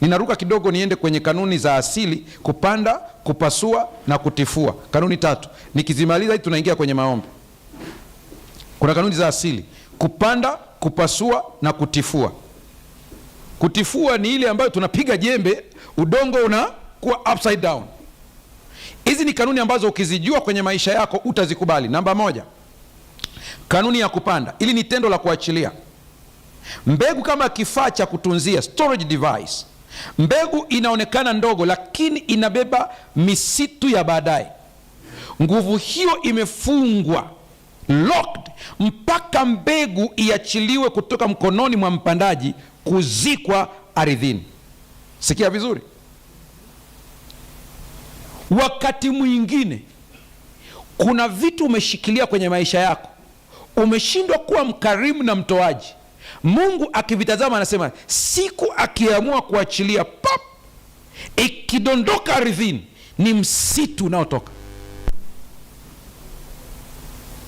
Ninaruka kidogo niende kwenye kanuni za asili: kupanda, kupasua na kutifua. Kanuni 3. Nikizimaliza hii tunaingia kwenye maombi. Kuna kanuni za asili: kupanda, kupasua na kutifua. Kutifua ni ile ambayo tunapiga jembe, udongo unakuwa upside down. Hizi ni kanuni ambazo ukizijua kwenye maisha yako utazikubali. Namba 1, kanuni ya kupanda. Ili ni tendo la kuachilia mbegu kama kifaa cha kutunzia, storage device. Mbegu inaonekana ndogo lakini inabeba misitu ya baadaye. Nguvu hiyo imefungwa, locked, mpaka mbegu iachiliwe kutoka mkononi mwa mpandaji kuzikwa ardhini. Sikia vizuri. Wakati mwingine kuna vitu umeshikilia kwenye maisha yako, umeshindwa kuwa mkarimu na mtoaji. Mungu akivitazama anasema siku akiamua kuachilia, pop, ikidondoka ardhini ni msitu unaotoka.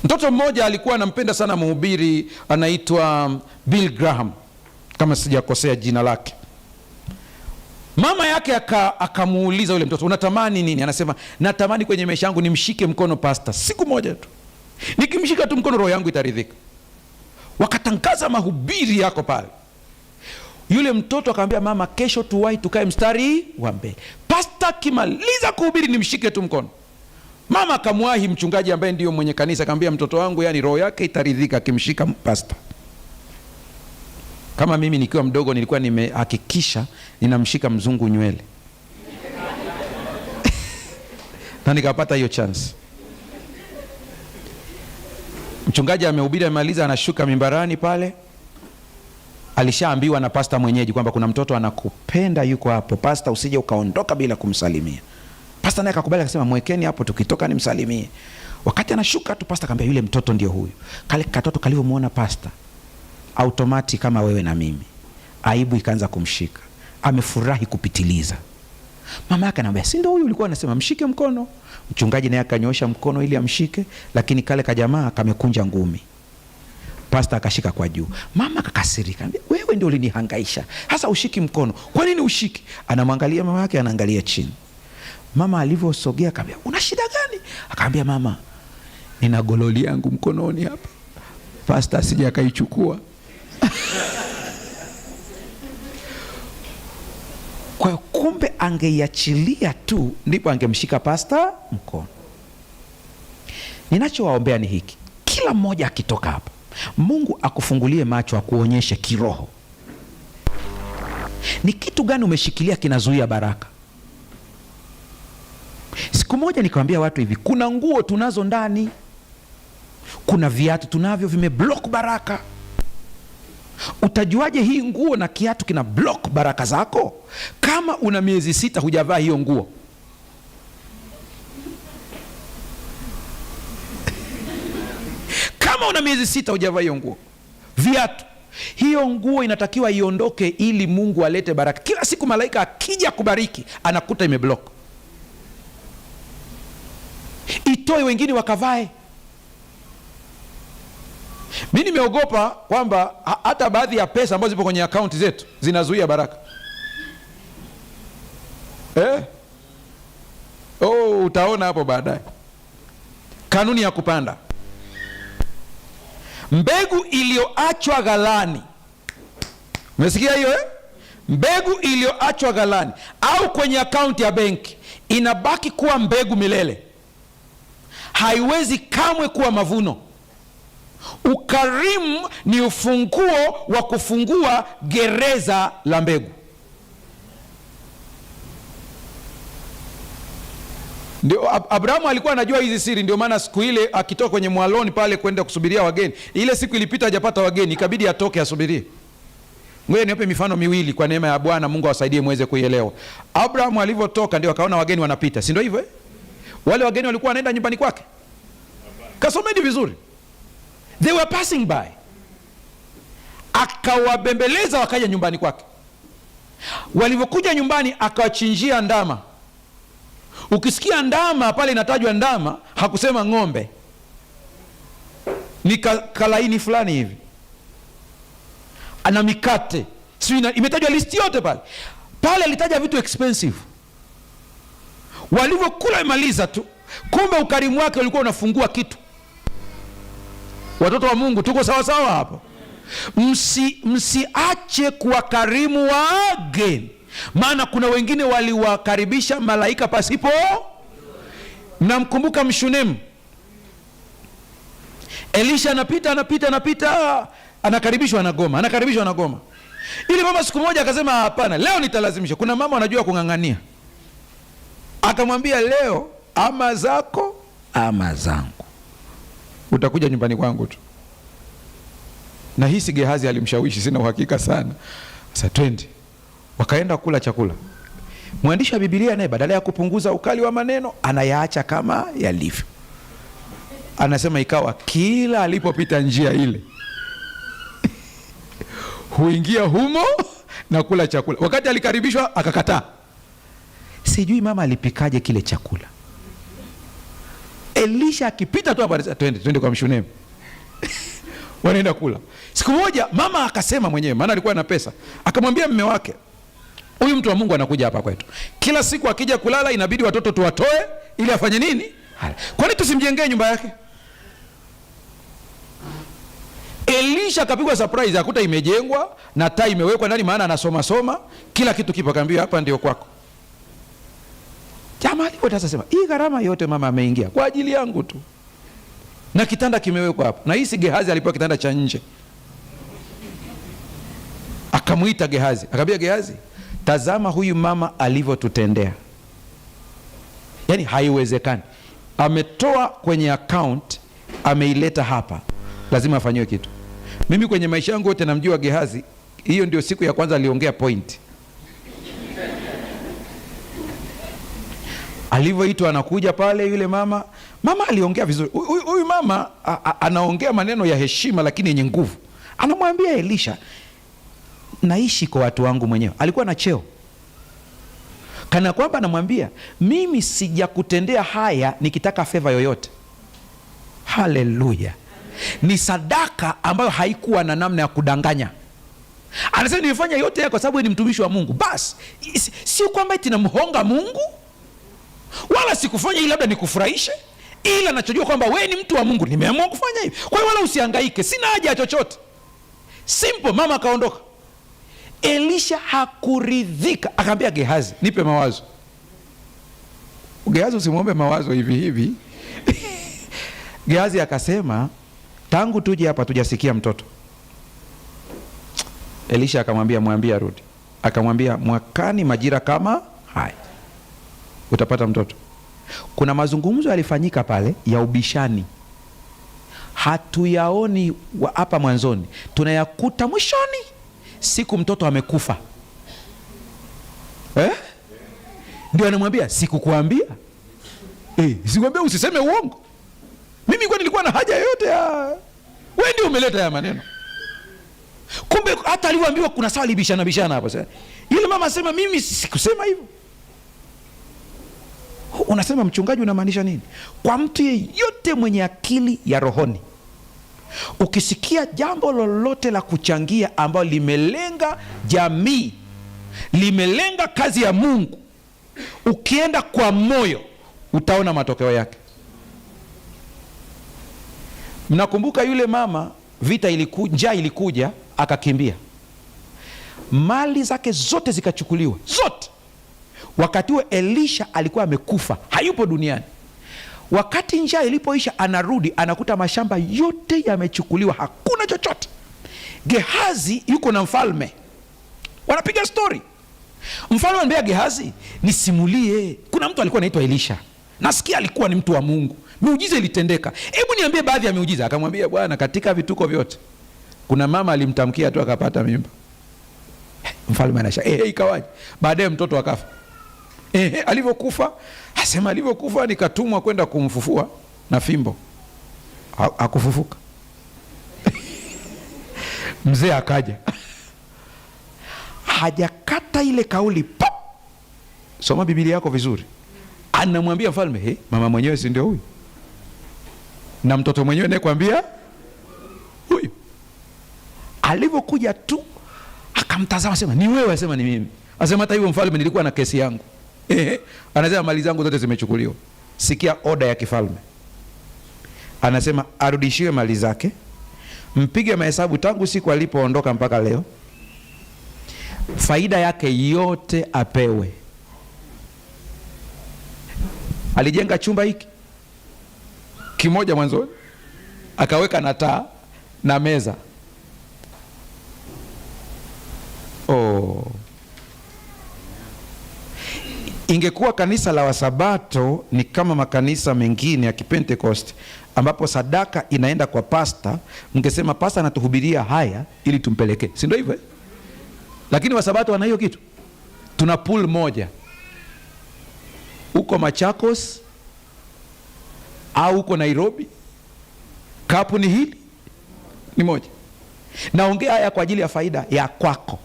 Mtoto mmoja alikuwa anampenda sana mhubiri anaitwa Bill Graham, kama sijakosea jina lake. Mama yake akamuuliza yule mtoto, unatamani nini? Anasema, natamani kwenye maisha yangu nimshike mkono pastor siku moja tu. Nikimshika tu mkono roho yangu itaridhika. Wakatangaza mahubiri yako pale. Yule mtoto akamwambia mama, kesho tuwahi tukae mstari wa mbele. Pastor kimaliza kuhubiri nimshike tu mkono. Mama akamwahi mchungaji ambaye ndio mwenye kanisa, akamwambia mtoto wangu, yani roho yake itaridhika akimshika pastor. Kama mimi nikiwa mdogo nilikuwa nimehakikisha ninamshika mzungu nywele na nikapata hiyo chance. Mchungaji amehubiri, amemaliza, anashuka mimbarani pale. Alishaambiwa na pastor mwenyeji kwamba kuna mtoto anakupenda yuko hapo, pastor usije ukaondoka bila kumsalimia. Pastor naye akakubali, akasema mwekeni hapo, tukitoka nimsalimie. Wakati anashuka tu pastor akamwambia yule mtoto ndio huyu. Kale katoto kalivyomuona pastor, automatic kama wewe na mimi, aibu ikaanza kumshika. Amefurahi kupitiliza. Mama yake anamwambia, si ndio huyu ulikuwa unasema mshike mkono? Mchungaji naye akanyosha mkono ili amshike, lakini kale kajamaa kamekunja ngumi. Pastor akashika kwa juu. Mama akakasirika, anambia, wewe ndio ulinihangaisha, hasa ushiki mkono, kwa nini ushiki? Anamwangalia mama yake, anaangalia chini. Mama alivyosogea akamwambia, una shida gani? Akamwambia, mama, nina gololi yangu mkononi hapa, pastor asije akaichukua. Kwa kumbe angeiachilia tu ndipo angemshika pastor mkono. Ninachowaombea ni hiki: kila mmoja akitoka hapa, Mungu akufungulie macho, akuonyeshe kiroho Ni kitu gani umeshikilia kinazuia baraka? Siku moja nikamwambia watu hivi, kuna nguo tunazo ndani, kuna viatu tunavyo vimeblock baraka. Utajuaje hii nguo na kiatu kina block baraka zako? Kama una miezi 6 hujavaa hiyo nguo, kama una miezi 6 hujavaa hiyo nguo, viatu, hiyo nguo inatakiwa iondoke ili Mungu alete baraka. Kila siku malaika akija kubariki anakuta imeblock. Itoe wengine wakavae. Mimi nimeogopa kwamba hata baadhi ya pesa ambazo zipo kwenye akaunti zetu zinazuia baraka. Utaona hapo baadaye. Kanuni ya kupanda. Mbegu iliyoachwa ghalani. Umesikia hiyo Mbegu iliyoachwa ghalani au kwenye akaunti ya benki inabaki kuwa mbegu milele. Haiwezi kamwe kuwa mavuno. Ukarimu ni ufunguo wa kufungua gereza la mbegu. Ndio Abrahamu alikuwa anajua hizi siri, ndio maana siku ile akitoka kwenye mwaloni pale kwenda kusubiria wageni, ile siku ilipita hajapata wageni, ikabidi atoke asubirie. Ngoja niwape mifano miwili kwa neema ya Bwana, Mungu awasaidie muweze kuielewa. Abrahamu alivyotoka ndio akaona wageni wanapita, si ndio hivyo Wale wageni walikuwa wanaenda nyumbani kwake. Kasomeni vizuri. They were passing by. Akawabembeleza wakaja nyumbani kwake. Walivyokuja nyumbani akawachinjia ndama. Ukisikia ndama pale inatajwa ndama, hakusema ng'ombe. Ni kalaini fulani hivi. Ana mikate. Imetajwa listi yote pale. Pale alitaja vitu expensive. Walivyokula imaliza tu, kumbe ukarimu wake ulikuwa unafungua kitu. Watoto wa Mungu tuko sawa sawa hapo. Msiache kuwakarimu wageni. Maana kuna wengine waliwakaribisha malaika pasipo. Mnamkumbuka Mshunemu? Elisha anapita anakaribishwa na goma. Ili mama siku moja akasema hapana, leo nitalazimisha. Kuna mama anajua kung'ang'ania. Akamwambia leo ama zako ama zangu. Utakuja nyumbani kwangu tu. Na hisi Gehazi alimshawishi, sina uhakika sana. Sasa twende. Wakaenda kula chakula. Mwandishi wa Biblia naye badala ya kupunguza ukali wa maneno anayaacha kama yalivyo. Anasema ikawa kila alipopita njia ile huingia humo na kula chakula. Wakati alikaribishwa akakataa. Sijui mama alipikaje kile chakula. Elisha akipita tu hapa, twende kwa Mshunemu. Wanaenda kula. Siku moja mama akasema mwenyewe, maana alikuwa na pesa, akamwambia mume wake, huyu mtu wa Mungu anakuja hapa kwetu. Kila siku akija kulala inabidi watoto tuwatoe ili afanye nini? Kwani tusimjengee nyumba yake? Elisha akapigwa surprise, akuta imejengwa na taa imewekwa ndani, maana anasoma kila kitu kipo. Akaambia hapa ndio kwako. Jamaa alipotasema hii gharama yote mama ameingia kwa ajili yangu tu, na kitanda kimewekwa hapo. Na hisi Gehazi alipewa kitanda cha nje. Akamuita Gehazi, akamwambia Gehazi, tazama huyu mama alivyotutendea. Yaani haiwezekani. Ametoa kwenye account, ameileta hapa. Lazima afanywe kitu. Mimi kwenye maisha yangu yote namjua Gehazi, hiyo ndio siku ya kwanza aliongea point. Alivyoitwa anakuja pale yule mama aliongea vizuri. Huyu mama anaongea maneno ya heshima lakini yenye nguvu. Anamwambia Elisha, naishi kwa watu wangu mwenyewe. Alikuwa na cheo. Kana kwamba anamwambia, mimi sijakutendea haya nikitaka favor yoyote. Haleluya. Ni sadaka ambayo haikuwa na namna ya kudanganya. Anasema nimefanya yote haya kwa sababu ni mtumishi wa Mungu. Basi sio kwamba eti namhonga Mungu, wala sikufanya ili labda nikufurahishe, ila nachojua kwamba wewe ni mtu wa Mungu, nimeamua kufanya hivi. Kwa hiyo wala usihangaike, sina haja ya chochote. Simple. Mama akaondoka. Elisha hakuridhika, akamwambia Gehazi, nipe mawazo. Gehazi usimwombe mawazo hivi hivi. Gehazi akasema, tangu tuje hapa tujasikia mtoto. Elisha akamwambia, mwambie arudi. akamwambia, mwakani majira kama haya utapata mtoto. Kuna mazungumzo yalifanyika pale ya ubishani, hatuyaoni hapa mwanzoni, tunayakuta mwishoni, siku mtoto amekufa. Ndio anamwambia, sikukuambia? Sikuambia usiseme uongo? Mimi kwa nilikuwa na haja yoyote ya wewe, ndio umeleta ya maneno. Kumbe hata alivyoambiwa kuna swali bishana hapo sasa. Yule mama asema, mimi sikusema hivyo. Unasema mchungaji, unamaanisha nini? Kwa mtu yeyote mwenye akili ya rohoni, ukisikia jambo lolote la kuchangia ambalo limelenga jamii, limelenga kazi ya Mungu, ukienda kwa moyo utaona matokeo yake. Mnakumbuka yule mama, vita njaa ilikuja, akakimbia, mali zake zote zikachukuliwa, zote. Wakati huo Elisha alikuwa amekufa, hayupo duniani. Wakati njaa ilipoisha, anarudi anakuta mashamba yote yamechukuliwa, hakuna chochote. Gehazi yuko na mfalme, wanapiga story. Mfalme anambia Gehazi, nisimulie, kuna mtu alikuwa anaitwa Elisha, nasikia alikuwa ni mtu wa Mungu, miujiza ilitendeka, hebu niambie baadhi ya miujiza. Akamwambia, bwana, katika vituko vyote kuna mama alimtamkia tu akapata mimba. Mfalme anasha, ikawaje? Baadaye mtoto akafa. Alivyokufa, asema alivyokufa nikatumwa kwenda kumfufua na fimbo, hakufufuka. Mzee akaja, hajakata ile kauli, pop. Soma Biblia yako vizuri. Anamwambia mfalme, mama mwenyewe si ndio huyu? Na mtoto mwenyewe naye kwambia huyu. Alivyokuja tu akamtazama, asema, ni wewe? Asema, ni mimi. Asema, hata hivyo mfalme, nilikuwa na kesi yangu. Anasema, mali zangu zote zimechukuliwa. Sikia oda ya kifalme. Anasema arudishiwe mali zake, mpige mahesabu tangu siku alipoondoka mpaka leo, faida yake yote apewe. Alijenga chumba hiki kimoja mwanzoni, akaweka na taa na meza. Ingekuwa kanisa la Wasabato ni kama makanisa mengine ya Kipentekoste ambapo sadaka inaenda kwa pasta, mngesema pasta anatuhubiria haya ili tumpelekee, si ndio hivyo? Lakini Wasabato wana hiyo kitu. Tuna pool moja uko Machakos au uko Nairobi, kapu ni hili ni moja. Naongea haya kwa ajili ya faida ya kwako.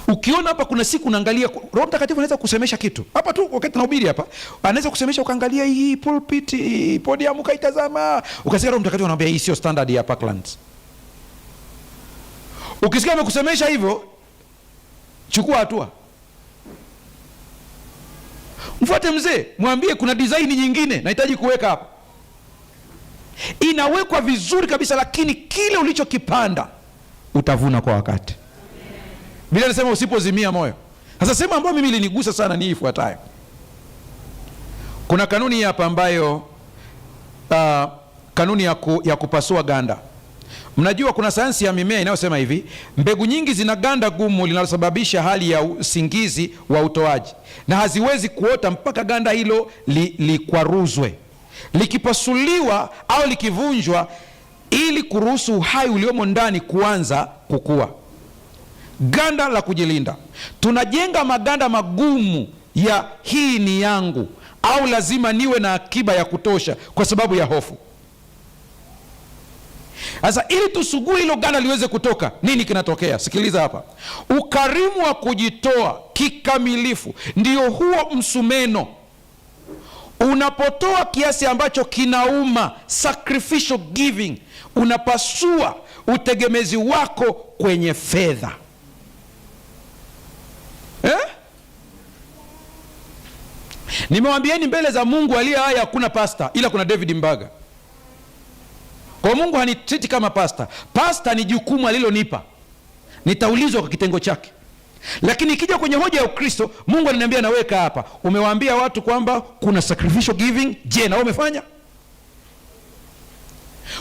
Ukiona hapa kuna siku unaangalia, Roho Mtakatifu anaweza kusemesha kitu hapa tu wakati tunahubiri hapa, anaweza kusemesha, ukaangalia hii pulpit, podium, ukaitazama, ukasikia Roho Mtakatifu anambia hii sio standard ya Parklands. Ukisikia amekusemesha hivyo, chukua hatua, mfuate mzee, mwambie kuna design nyingine nahitaji kuweka hapa. Inawekwa vizuri kabisa, lakini kile ulichokipanda utavuna kwa wakati. Bila nasema usipozimia moyo. Sasa sema ambayo mimi ilinigusa sana ni ifuatayo. Kuna kanuni hapa ambayo kanuni ya kupasua ganda. Mnajua kuna sayansi ya mimea inayosema hivi, mbegu nyingi zina ganda gumu linalosababisha hali ya usingizi wa utoaji, na haziwezi kuota mpaka ganda hilo likwaruzwe, likipasuliwa au likivunjwa, ili kuruhusu uhai uliomo ndani kuanza kukua. Ganda la kujilinda. Tunajenga maganda magumu ya hii ni yangu, au lazima niwe na akiba ya kutosha kwa sababu ya hofu. Sasa ili tusugue hilo ganda liweze kutoka, nini kinatokea? Sikiliza hapa. Ukarimu wa kujitoa kikamilifu ndio huo msumeno. Unapotoa kiasi ambacho kinauma, sacrificial giving, unapasua utegemezi wako kwenye fedha. Nimewambieni mbele za Mungu aliye hai hakuna pasta, ila kuna David Mbaga. Kwa Mungu hanitreat kama pasta. Pasta ni jukumu alilonipa, nitaulizwa kwa kitengo chake. Lakini ikija kwenye hoja ya Ukristo, Mungu ananiambia naweka hapa, umewaambia watu kwamba kuna sacrificial giving, je, na wewe umefanya?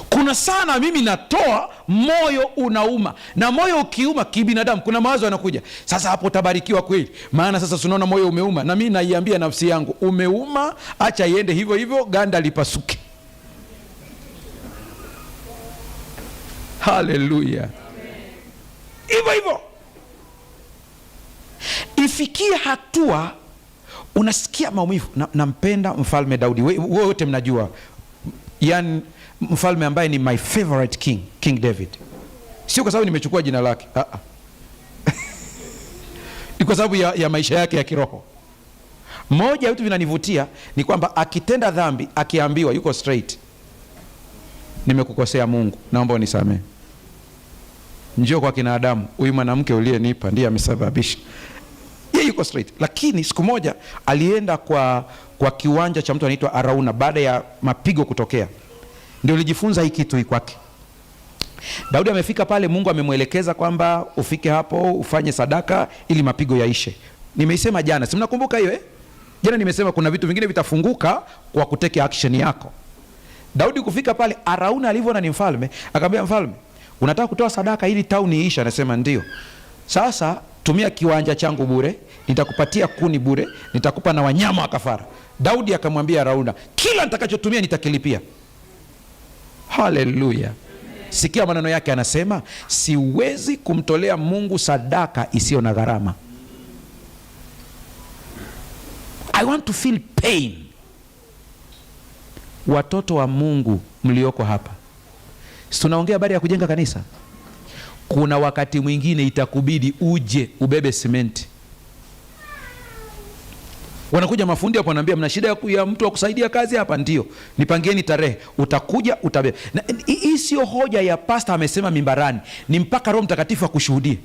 Kuna sana mimi natoa, moyo unauma, na moyo ukiuma kibinadamu kuna mawazo yanakuja. Sasa hapo utabarikiwa kweli, maana sasa tunaona moyo umeuma, na mimi naiambia nafsi yangu, umeuma, acha iende hivyo hivyo, ganda lipasuke. Haleluya. Hivyo hivyo ifikie hatua unasikia maumivu. Nampenda Mfalme Daudi, wote mnajua, yani mfalme ambaye ni my favorite king, King David. Sio kwa sababu nimechukua jina lake, ni kwa sababu ya maisha yake ya kiroho. Moja ya vitu vinanivutia ni kwamba akitenda dhambi, akiambiwa, yuko straight, nimekukosea Mungu, naomba unisamehe, njoo kwa kina Adamu, huyu mwanamke uliyenipa ndiye amesababisha. Yeye yuko straight. Lakini siku moja alienda kwa kiwanja cha mtu anaitwa Arauna baada ya mapigo kutokea. Ndio nilijifunza hii kitu kwake. Daudi amefika pale, Mungu amemwelekeza kwamba ufike hapo ufanye sadaka ili mapigo yaishe. Nimeisema jana, si mnakumbuka hiyo Jana nimesema kuna vitu vingine vitafunguka kwa kuteke action yako. Daudi kufika pale, Arauna alivyoona ni mfalme, akamwambia mfalme, unataka kutoa sadaka ili tauni iisha? Anasema ndio. Sasa tumia kiwanja changu bure, nitakupatia kuni bure, nitakupa na wanyama wa kafara. Daudi akamwambia Arauna, kila nitakachotumia nitakilipia. Haleluya. Sikia maneno yake, anasema siwezi kumtolea Mungu sadaka isiyo na gharama. I want to feel pain. Watoto wa Mungu mlioko hapa, tunaongea habari ya kujenga kanisa. Kuna wakati mwingine itakubidi uje ubebe simenti. Wanakuja mafundi hapo, wanaambia mna shida ya mtu wa kusaidia kazi hapa? Ndio, nipangieni tarehe, utakuja utabeba. Na hii sio hoja ya pastor amesema mimbarani, ni mpaka Roho Mtakatifu akushuhudie.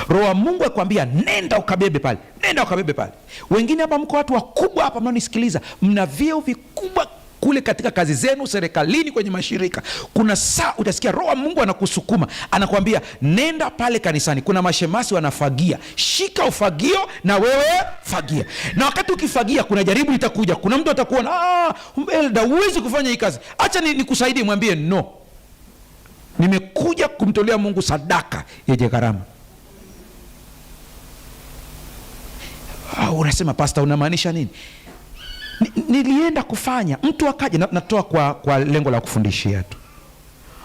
Roho wa Mungu akwambia nenda ukabebe pale, nenda ukabebe pale. Wengine hapa mko watu wakubwa hapa mnaonisikiliza, mna vyeo vikubwa kule katika kazi zenu, serikalini, kwenye mashirika. Kuna saa utasikia Roho wa Mungu anakusukuma, anakuambia nenda pale kanisani, kuna mashemasi wanafagia, shika ufagio na wewe fagia. Na wakati ukifagia kuna jaribu litakuja, kuna mtu atakuona, elda huwezi kufanya hii kazi, acha nikusaidie. Mwambie no, nimekuja kumtolea Mungu sadaka yenye gharama. Unasema pastor, unamaanisha nini? Nilienda kufanya, mtu akaja, natoa kwa lengo la kufundishia tu.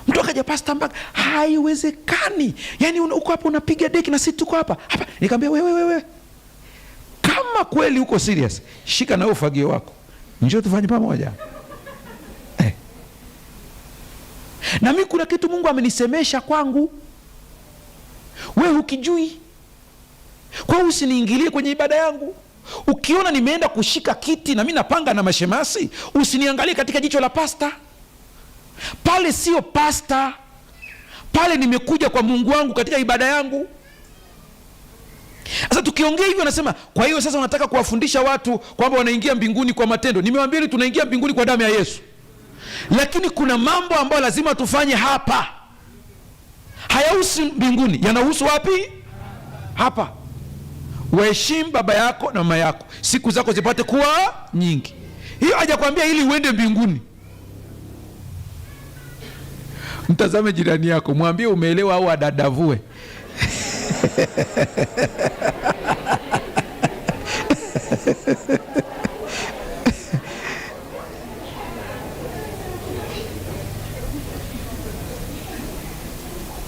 Mtu akaja, pastor mpaka haiwezekani, yani uko hapa unapiga deki na sisi tuko hapa. Nikamwambia wewe, kama kweli uko serious, shika na ufagio wako, njoo tufanye pamoja. Na mimi kuna kitu Mungu amenisemesha kwangu, wewe ukijui, kwa hiyo usiniingilie kwenye ibada yangu. Ukiona nimeenda kushika kiti na mimi napanga na mashemasi, usiniangalie katika jicho la pasta. Pale sio pasta, pale nimekuja kwa Mungu wangu katika ibada yangu. Sasa tukiongea hivyo nasema, kwa hiyo sasa unataka kuwafundisha watu kwamba wanaingia mbinguni kwa matendo. Nimewaambia tunaingia mbinguni kwa damu ya Yesu. Lakini kuna mambo ambayo lazima tufanye hapa. Hayahusu mbinguni, yanahusu wapi? Hapa. Waheshimu baba yako na mama yako, siku zako zipate kuwa nyingi. Hiyo hajakwambia ili uende mbinguni. Mtazame jirani yako, mwambie umeelewa au adadavue.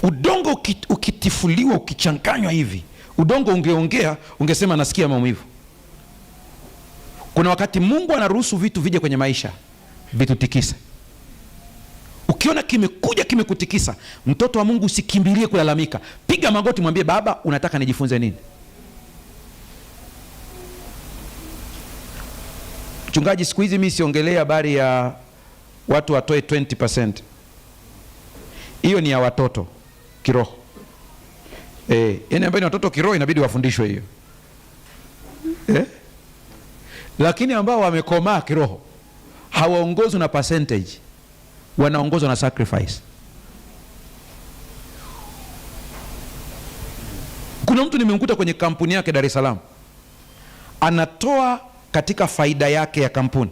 Udongo ukitifuliwa, ukichanganywa hivi, udongo ungeongea, ungesema nasikia maumivu. Kuna wakati Mungu anaruhusu vitu vije kwenye maisha, vitu tikise. Ukiona kimekuja kimekutikisa, mtoto wa Mungu usikimbilie kulalamika. Piga magoti, mwambie Baba, unataka nijifunze nini? Mchungaji, siku hizi mimi siongelea habari ya watu watoe 20%. Hiyo ni ya watoto kiroho. Yani ambayo ni watoto kiroho inabidi wafundishwe hiyo. Lakini ambao wamekomaa kiroho hawaongozwi na percentage, wanaongozwa na sacrifice. Kuna mtu nimemkuta kwenye kampuni yake Dar es Salaam, anatoa katika faida yake ya kampuni,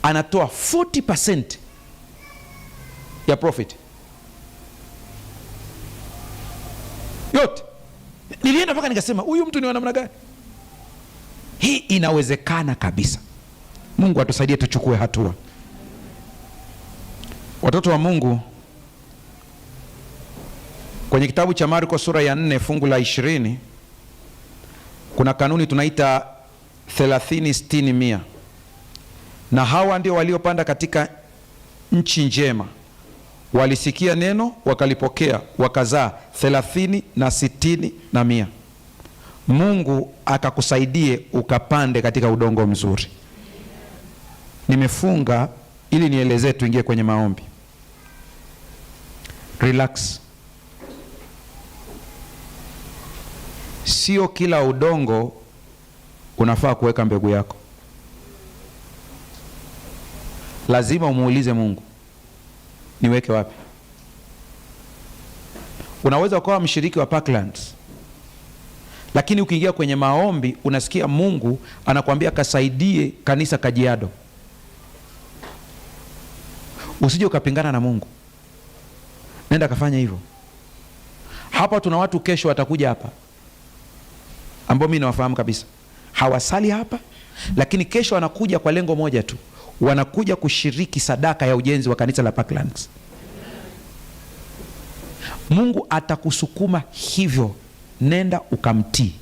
anatoa 40% ya profit yote. Nilienda mpaka nikasema huyu mtu ni wa namna gani? Hii inawezekana kabisa. Mungu atusaidie tuchukue hatua. Watoto wa Mungu, kwenye kitabu cha Marko sura ya 4 fungu la 20 kuna kanuni tunaita 30-60-100. Na hawa ndio waliopanda katika nchi njema, walisikia neno, wakalipokea, wakazaa 30 na 60 na 100. Mungu akakusaidie ukapande katika udongo mzuri. Nimefunga ili nielezee, tuingie kwenye maombi. Relax. Sio kila udongo unafaa kuweka mbegu yako. Lazima umuulize Mungu, niweke wapi? Unaweza ukawa mshiriki wa Parklands, lakini ukiingia kwenye maombi unasikia Mungu anakuambia kasaidie kanisa Kajiado. Usije ukapingana na Mungu, nenda kafanya hivyo. Hapa tuna watu kesho watakuja hapa ambao mimi nawafahamu kabisa, hawasali hapa, lakini kesho wanakuja kwa lengo moja tu, wanakuja kushiriki sadaka ya ujenzi wa kanisa la Parklands. Mungu atakusukuma hivyo, nenda ukamtii.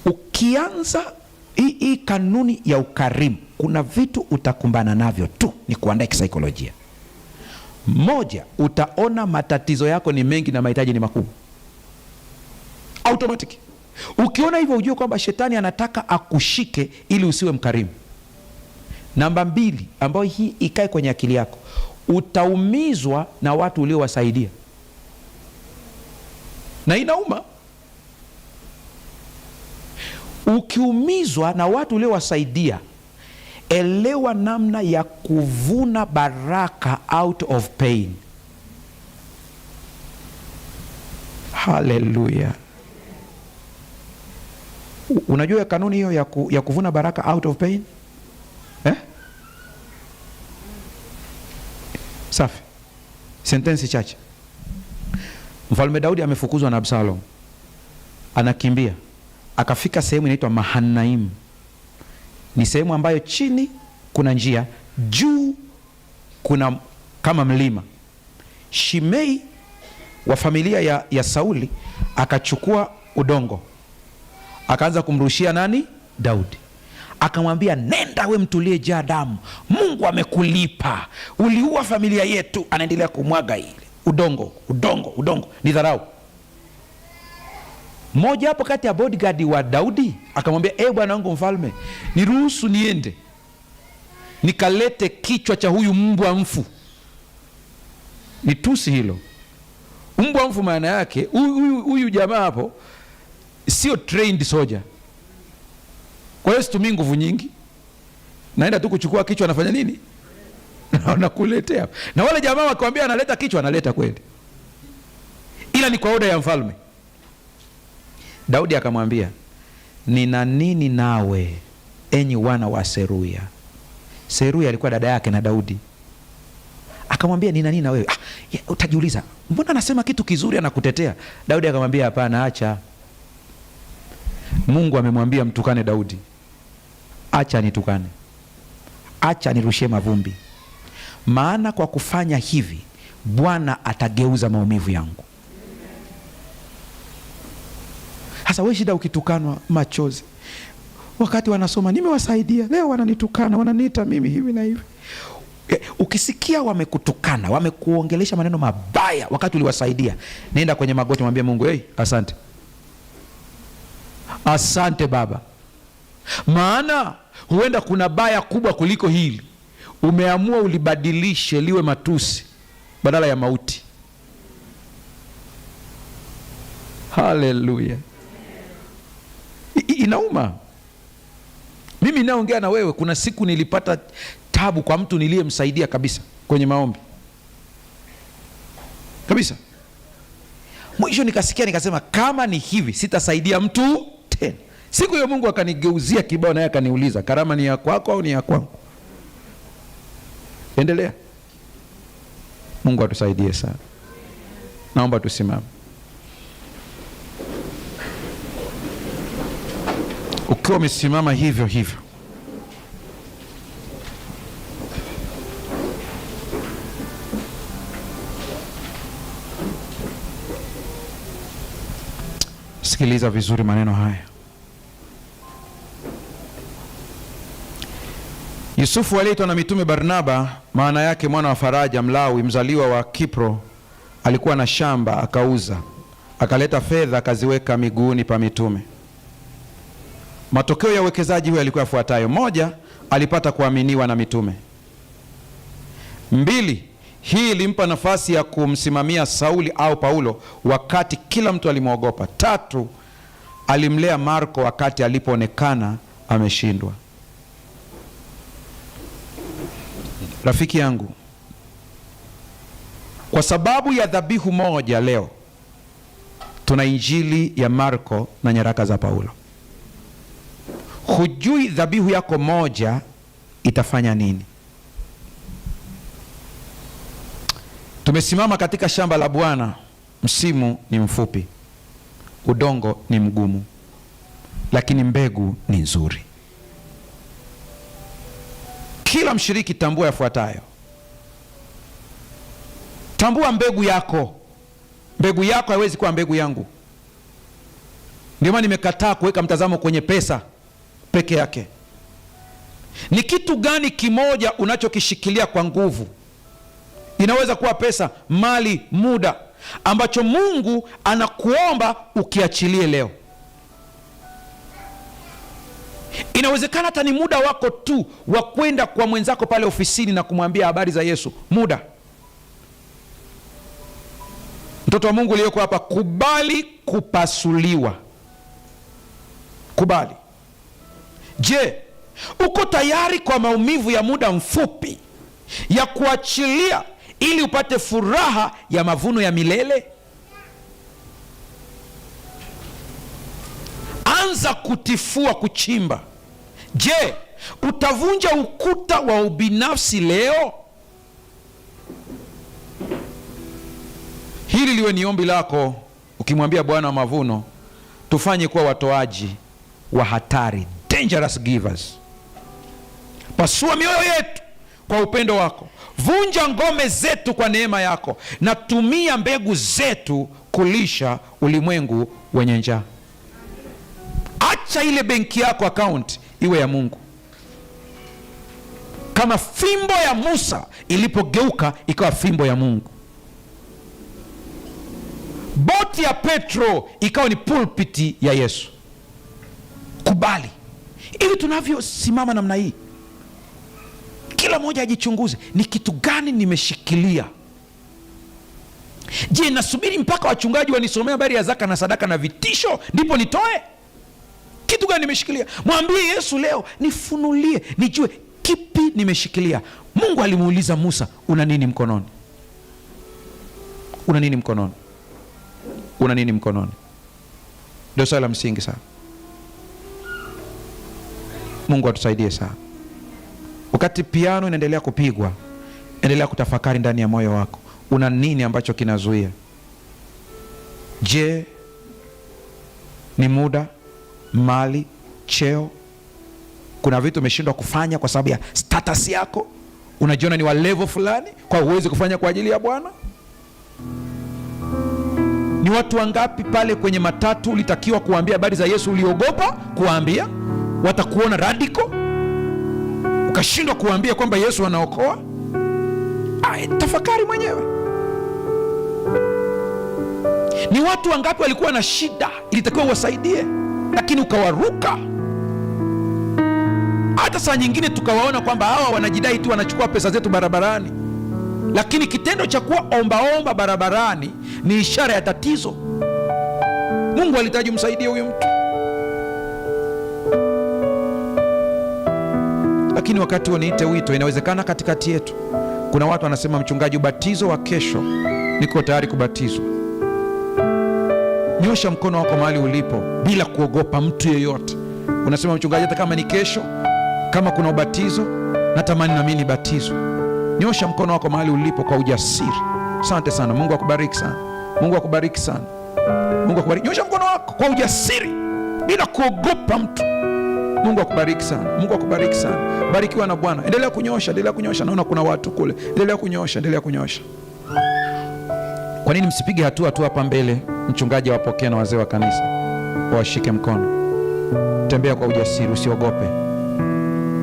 Ukianza hii kanuni ya ukarimu, kuna vitu utakumbana navyo tu, ni kuandaa kisaikolojia. Moja, utaona matatizo yako ni mengi na mahitaji ni makubwa. Automatic. Ukiona hivyo ujue kwamba shetani anataka akushike ili usiwe mkarimu. Namba 2, ambayo hii ikae kwenye akili yako, utaumizwa na watu uliowasaidia. Na inauma. Ukiumizwa na watu uliowasaidia, elewa namna ya kuvuna baraka out of pain. Haleluya. Unajua kanuni hiyo ya kuvuna baraka out of pain? Safi. Sentensi chache. Mfalme Daudi amefukuzwa na Absalom, anakimbia akafika sehemu inaitwa Mahanaim. Ni sehemu ambayo chini kuna njia, juu kuna kama mlima. Shimei wa familia ya Sauli akachukua udongo, akaanza kumrushia nani? Daudi. Akamwambia, nenda we mtulie jaa damu, Mungu amekulipa, uliua familia yetu. Anaendelea kumwaga ile udongo. Ni dharau. Mmoja hapo kati ya bodyguard wa Daudi akamwambia, bwana wangu mfalme, niruhusu niende nikalete kichwa cha huyu mbwa mfu. Ni tusi hilo. Mbwa mfu maana yake huyu jamaa hapo sio trained soldier. Kwa hiyo situmii nguvu nyingi, naenda tu kuchukua kichwa, anafanya nini? Nakuletea. Na wale jamaa wakiwaambia analeta kichwa, analeta kweli, ila ni kwa oda ya mfalme. Daudi akamwambia, nina nini nawe enyi wana wa Seruya? Seruya alikuwa dada yake na Daudi. Akamwambia, nina nini na wewe? Utajiuliza, mbona anasema kitu kizuri anakutetea? Daudi akamwambia, hapana, acha. Mungu amemwambia mtukane Daudi. Acha nitukane, acha nirushie mavumbi, maana kwa kufanya hivi Bwana atageuza maumivu yangu. Hasa wewe shida ukitukanwa machozi, wakati wanasoma nimewasaidia, leo wananitukana, wananiita mimi hivi na hivi. Ukisikia wamekutukana, wamekuongelesha maneno mabaya wakati uliwasaidia, nenda kwenye magoti, mwambie Mungu, asante. Asante Baba, maana huenda kuna baya kubwa kuliko hili, umeamua ulibadilishe liwe matusi badala ya mauti. Haleluya. Inauma. Mimi naongea na wewe, kuna siku nilipata tabu kwa mtu niliyemsaidia kabisa kwenye maombi kabisa. Mwisho nikasikia, nikasema kama ni hivi sitasaidia mtu tena. Siku hiyo Mungu akanigeuzia kibao, naye akaniuliza, karama ni ya kwako au ni ya kwangu? endelea. Mungu atusaidie sana. Naomba tusimame. Ukiwa umesimama hivyo hivyo, sikiliza vizuri maneno haya. Yusufu aliyeitwa na mitume Barnaba, maana yake mwana wa faraja, Mlawi, mzaliwa wa Kipro, alikuwa na shamba akauza, akaleta fedha akaziweka miguuni pa mitume. Matokeo ya uwekezaji huo yalikuwa yafuatayo: moja, alipata kuaminiwa na mitume. mbili, hii ilimpa nafasi ya kumsimamia Sauli au Paulo wakati kila mtu alimwogopa. tatu, alimlea Marko wakati alipoonekana ameshindwa. Rafiki yangu, kwa sababu ya dhabihu moja leo tuna injili ya Marko na nyaraka za Paulo. Hujui dhabihu yako moja itafanya nini. Tumesimama katika shamba la Bwana. Msimu ni mfupi, udongo ni mgumu, lakini mbegu ni nzuri. Kila mshiriki tambua yafuatayo. Tambua mbegu yako. Mbegu yako haiwezi kuwa mbegu yangu. Ndio maana nimekataa kuweka mtazamo kwenye pesa peke yake. Ni kitu gani kimoja unachokishikilia kwa nguvu? Inaweza kuwa pesa, mali, muda, ambacho Mungu anakuomba ukiachilie leo. Inawezekana hata ni muda wako tu wa kwenda kwa mwenzako pale ofisini na kumwambia habari za Yesu. Muda. Mtoto wa Mungu uliyeko hapa, kubali kupasuliwa. Kubali. Je, uko tayari kwa maumivu ya muda mfupi ya kuachilia ili upate furaha ya mavuno ya milele? Anza kutifua, kuchimba. Je, utavunja ukuta wa ubinafsi leo? Hili liwe ni ombi lako, ukimwambia Bwana wa mavuno, tufanye kuwa watoaji wa hatari, dangerous givers. Pasua mioyo yetu kwa upendo wako, vunja ngome zetu kwa neema yako, na tumia mbegu zetu kulisha ulimwengu wenye njaa. Acha ile benki yako account iwe ya Mungu, kama fimbo ya Musa ilipogeuka ikawa fimbo ya Mungu. Boti ya Petro ikawa ni pulpiti ya Yesu. Kubali. Ili tunavyosimama namna hii, kila mmoja ajichunguze, ni kitu gani nimeshikilia? Je, nasubiri mpaka wachungaji wanisomea habari ya zaka na sadaka na vitisho ndipo nitoe? Kitu gani nimeshikilia? Mwambie Yesu leo, nifunulie, nijue kipi nimeshikilia. Mungu alimuuliza Musa, una nini mkononi? Una nini mkononi? Una nini mkononi? Ndio swali la msingi sana. Mungu atusaidie sana. Wakati piano inaendelea kupigwa, endelea kutafakari ndani ya moyo wako, una nini ambacho kinazuia? Je, ni muda, mali, cheo? Kuna vitu umeshindwa kufanya kwa sababu ya status yako, unajiona ni wa level fulani, kwa uwezi kufanya kwa ajili ya Bwana? Ni watu wangapi pale kwenye matatu ulitakiwa kuambia habari za Yesu, uliogopa kuambia? Watakuona radical, ukashindwa kuambia kwamba Yesu anaokoa? Tafakari mwenyewe. Ni watu wangapi walikuwa na shida, ilitakiwa uwasaidie, lakini ukawaruka? Hata saa nyingine tukawaona kwamba hawa wanajidai tu wanachukua pesa zetu barabarani, lakini kitendo cha kuwa ombaomba barabarani ni ishara ya tatizo. Mungu alihitaji umsaidie huyu mtu. Lakini wakati niite wito, inawezekana katikati yetu kuna watu wanasema, mchungaji, ubatizo wa kesho niko tayari kubatizwa. Nyosha mkono wako mahali ulipo bila kuogopa mtu yeyote. Unasema, mchungaji, hata kama ni kesho, kama kuna ubatizo, natamani na mimi nibatizwe. Nyosha mkono wako mahali ulipo kwa ujasiri. Asante sana. Mungu akubariki sana. Mungu akubariki sana. Mungu akubariki. Nyosha mkono wako kwa ujasiri bila kuogopa mtu. Mungu akubariki sana. Mungu akubariki sana. Barikiwa na Bwana. Endelea kunyosha, endelea kunyosha. Naona kuna watu kule. Endelea kunyosha, endelea kunyosha. Kwa nini msipige hatua tu hapa mbele? Mchungaji awapokee na wazee wa kanisa washike mkono. Tembea kwa ujasiri, usiogope.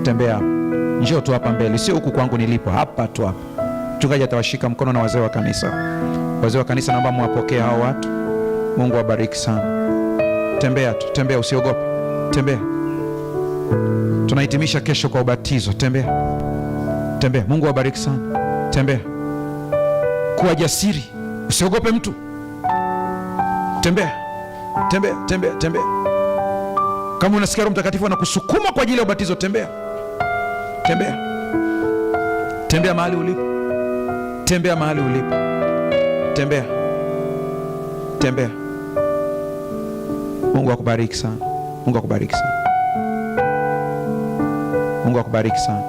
Tembea. Njoo tu hapa mbele, sio huku kwangu nilipo, hapa tu hapa. Mchungaji atawashika mkono na wazee wa kanisa. Wazee wa kanisa naomba muwapokee hao watu. Mungu awabariki sana. Tembea tu, tembea, usiogope. Tembea. Tunahitimisha kesho kwa ubatizo. Tembea. Tembea. Mungu awabariki sana. Tembea. Kuwa jasiri. Usiogope mtu. Tembea. Tembea, tembea, tembea. Kama unasikia Roho Mtakatifu anakusukuma kwa ajili ya ubatizo, tembea. Tembea. Tembea mahali ulipo. Tembea mahali ulipo. Tembea. Tembea. Mungu akubariki sana. Mungu akubariki sana. Mungu akubariki sana.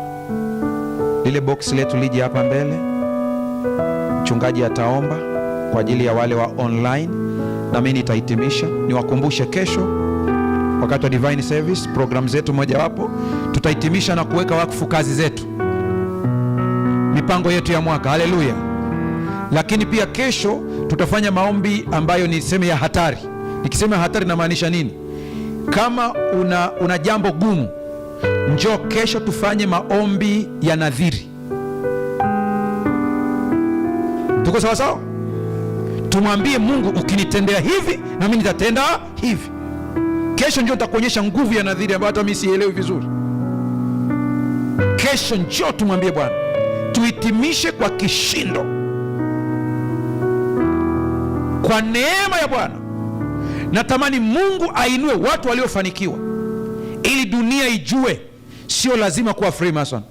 Lile box letu lije hapa mbele. Mchungaji ataomba kwa ajili ya wale wa online, na mimi nitahitimisha. Niwakumbushe kesho wakati wa divine service, program zetu moja wapo tutahitimisha na kuweka wakfu kazi zetu, mipango yetu ya mwaka. Haleluya. Lakini pia kesho tutafanya maombi ambayo ni sema ya hatari. Nikisema hatari namaanisha nini? Kama una jambo gumu, njoo kesho tufanye maombi ya nadhiri. Tuko sawa sawa? Tumwambie Mungu, ukinitendea hivi na mimi nitatenda hivi. Kesho njoo nitakuonyesha nguvu ya nadhiri ambayo hata mimi sielewi vizuri. Kesho njoo tumwambie Bwana, tuhitimishe kwa kishindo. Kwa neema ya Bwana natamani Mungu ainue watu waliofanikiwa, ili dunia ijue sio lazima kuwa Freemason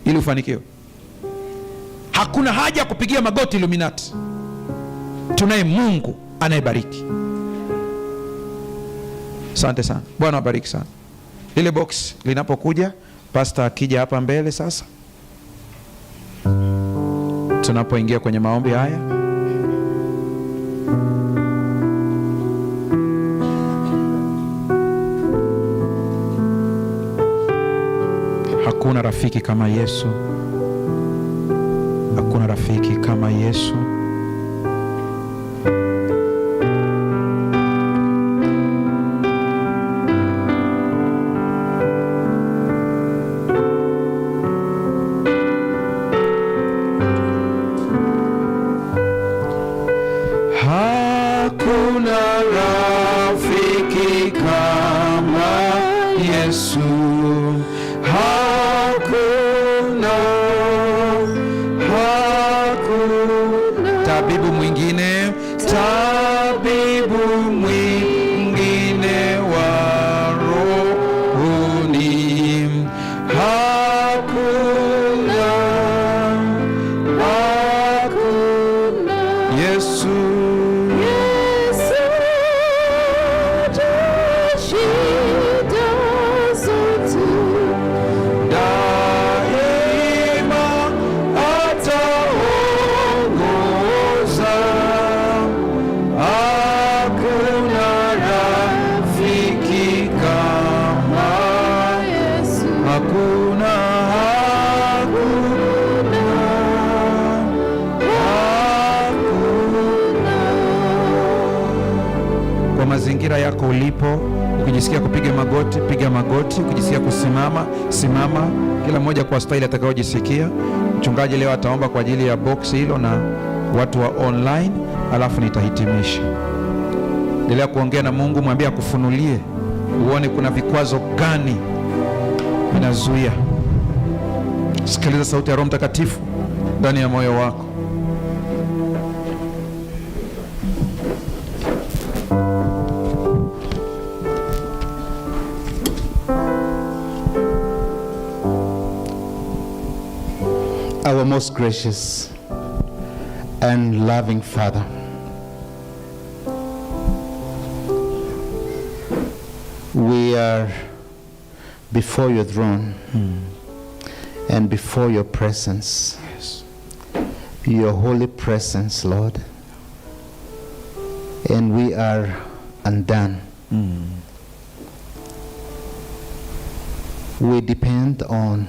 ili ufanikiwe. Hakuna haja ya kupigia magoti Illuminati. Tunaye Mungu anayebariki. Asante sana. Bwana abariki sana. Lile box linapokuja, pastor akija hapa mbele sasa, tunapoingia kwenye maombi haya, hakuna rafiki kama Yesu. Hakuna rafiki kama Yesu. Hakuna rafiki kama Yesu. Tabibu mwingine wa rohoni hakuna. Yesu mazingira yako ulipo, ukijisikia kupiga magoti, piga magoti. Ukijisikia kusimama, simama. Kila mmoja kwa staili atakayojisikia. Mchungaji leo ataomba kwa ajili ya box hilo na watu wa online, alafu nitahitimisha. Endelea kuongea na Mungu, mwambie akufunulie, uone kuna vikwazo gani vinazuia. Sikiliza sauti ya Roho Mtakatifu ndani ya moyo wako. Our most gracious and loving Father, we are before your throne and before your presence. Yes. your holy presence, Lord, and we are undone. We depend on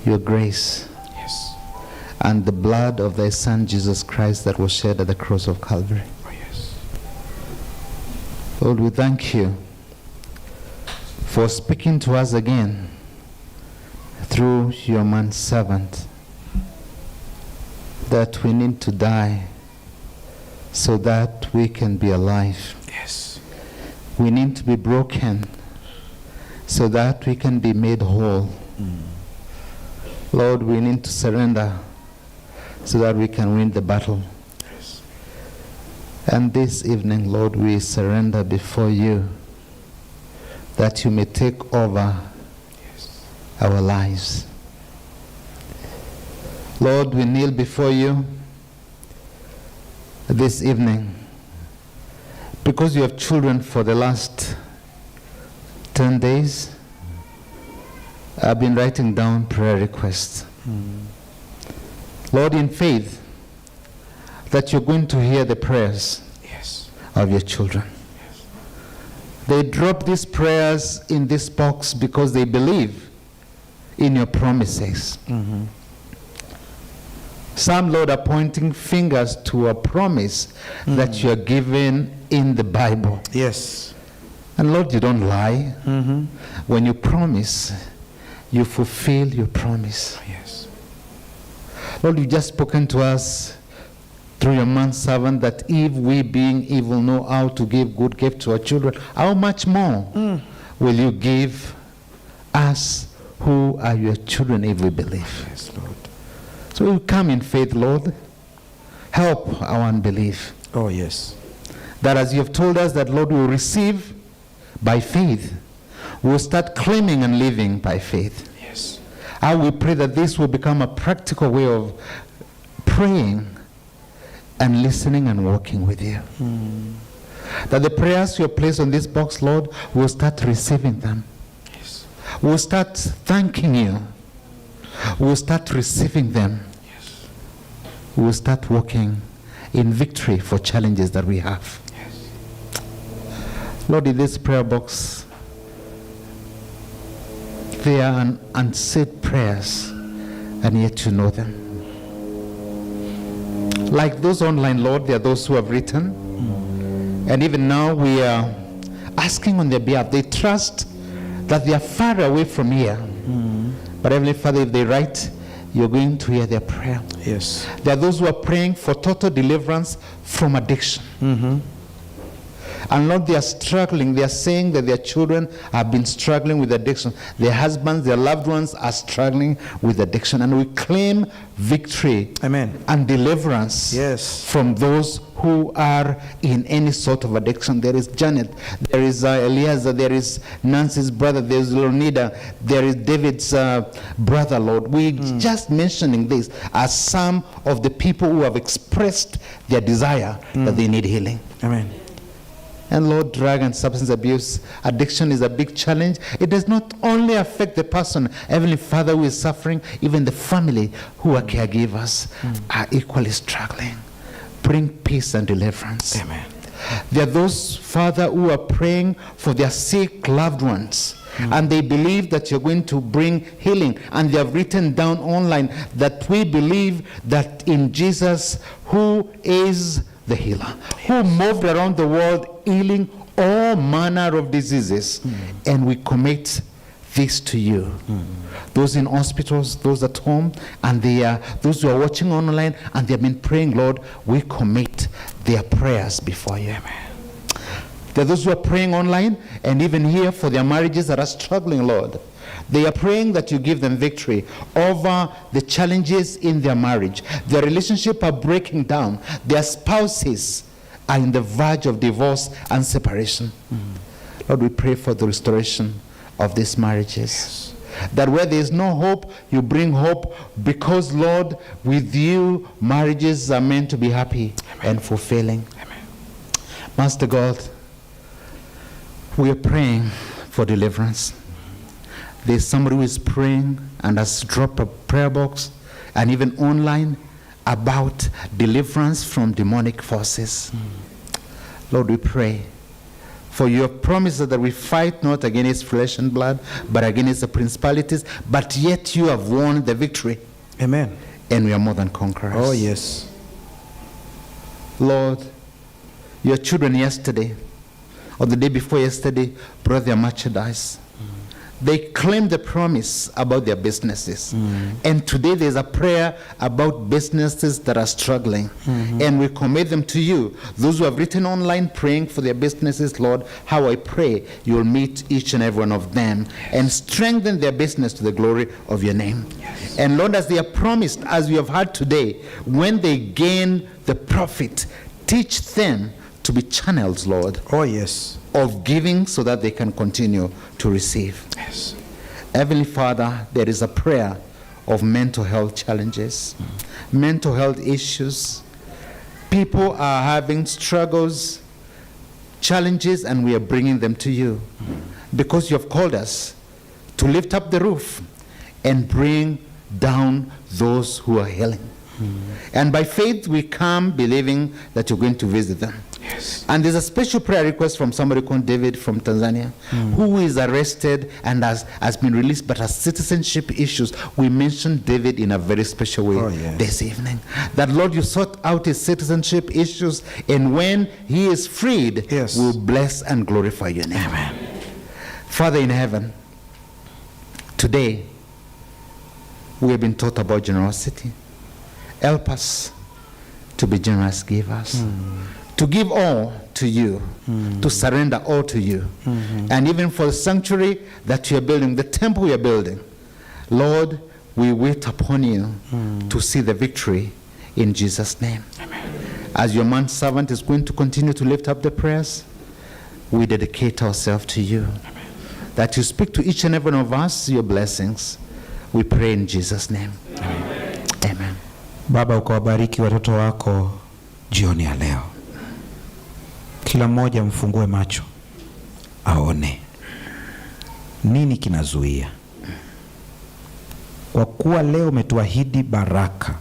your grace Yes. and the blood of thy Son, Jesus Christ, that was shed at the cross of Calvary. Oh, yes. Lord, we thank you for speaking to us again through your man servant, that we need to die so that we can be alive. Yes. We need to be broken so that we can be made whole. Lord, we need to surrender so that we can win the battle. Yes. And this evening, Lord, we surrender before you that you may take over Yes. our lives. Lord, we kneel before you this evening because you have children for the last 10 days. I've been writing down prayer requests. Lord, in faith that you're going to hear the prayers Yes. of your children. They drop these prayers in this box because they believe in your promises. Some, Lord, are pointing fingers to a promise that you are given in the Bible. Yes. And Lord, you don't lie. When you promise, you fulfill your promise. Yes. Lord, you've just spoken to us through your man servant that if we being evil know how to give good gift to our children, how much more will you give us who are your children if we believe? Yes, Lord. So we come in faith, Lord. Help our unbelief. Oh, yes. That as you have told us that, Lord, we will receive by faith. We will start claiming and living by faith. Yes. I will pray that this will become a practical way of praying and listening and walking with you. That the prayers you have placed on this box, Lord, we'll start receiving them. Yes. We'll start thanking you. We'll start receiving them. Yes. We'll start walking in victory for challenges that we have. Yes. Lord, in this prayer box, there are unsaid prayers, and yet you know them. Like those online, Lord, there are those who have written, and even now we are asking on their behalf. They trust that they are far away from here. But Heavenly Father, if they write, you're going to hear their prayer. Yes. There are those who are praying for total deliverance from addiction. And Lord, they are struggling. They are saying that their children have been struggling with addiction. Their husbands, their loved ones are struggling with addiction. And we claim victory Amen. and deliverance Yes. from those who are in any sort of addiction. There is Janet, there is Eliezer, there is Nancy's brother, there is Leonida, there is David's brother, Lord. We just mentioning this as some of the people who have expressed their desire that they need healing. Amen. And Lord, drug and substance abuse addiction is a big challenge. It does not only affect the person, Heavenly Father, who is suffering, even the family who are caregivers are equally struggling. Bring peace and deliverance. Amen. There are those, Father, who are praying for their sick loved ones. And they believe that you're going to bring healing. And they have written down online that we believe that in Jesus, who is the healer, who moved around the world healing all manner of diseases. And we commit this to you. Those in hospitals, those at home, and those who are watching online, and they have been praying, Lord, we commit their prayers before you. Amen. There are those who are praying online and even here for their marriages that are struggling, Lord. They are praying that you give them victory over the challenges in their marriage. Their relationship are breaking down. Their spouses are in the verge of divorce and separation. Lord, we pray for the restoration of these marriages. That where there is no hope, you bring hope, because, Lord, with you, marriages are meant to be happy and fulfilling. Amen. Master God, we are praying for deliverance. There's somebody who is praying and has dropped a prayer box, and even online, about deliverance from demonic forces. Lord, we pray, for you have promised that we fight not against flesh and blood, but against the principalities, but yet you have won the victory. Amen. And we are more than conquerors. Oh, yes. Lord, your children yesterday, or the day before yesterday, brought their merchandise. They claimed the promise about their businesses. And today there's a prayer about businesses that are struggling. And we commit them to you. Those who have written online praying for their businesses, Lord, how I pray you will meet each and every one of them and strengthen their business to the glory of your name. And Lord, as they have promised, as we have heard today, when they gain the profit, teach them to be channels, Lord. Oh, yes. Of giving so that they can continue to receive. Yes. Heavenly Father, there is a prayer of mental health challenges, mental health issues. People are having struggles, challenges, and we are bringing them to you because you have called us to lift up the roof and bring down those who are healing. And by faith, we come believing that you're going to visit them. Yes. And there's a special prayer request from somebody called David from Tanzania, who is arrested and has been released but has citizenship issues. We mentioned David in a very special way this evening. That, Lord, you sort out his citizenship issues, and when he is freed, we'll bless and glorify your name. Amen. Father in heaven, today we have been taught about generosity. Help us to be generous givers. To give all to you, to surrender all to you. And even for the sanctuary that you are building, the temple you are building, Lord, we wait upon you to see the victory in Jesus' name. Amen. As your manservant is going to continue to lift up the prayers, we dedicate ourselves to you. Amen. That you speak to each and every one of us your blessings. We pray in Jesus' name. Amen. Amen. Baba, ukawabariki watoto wako jioni ya leo. Kila mmoja mfungue macho aone nini kinazuia. Kwa kuwa leo umetuahidi baraka,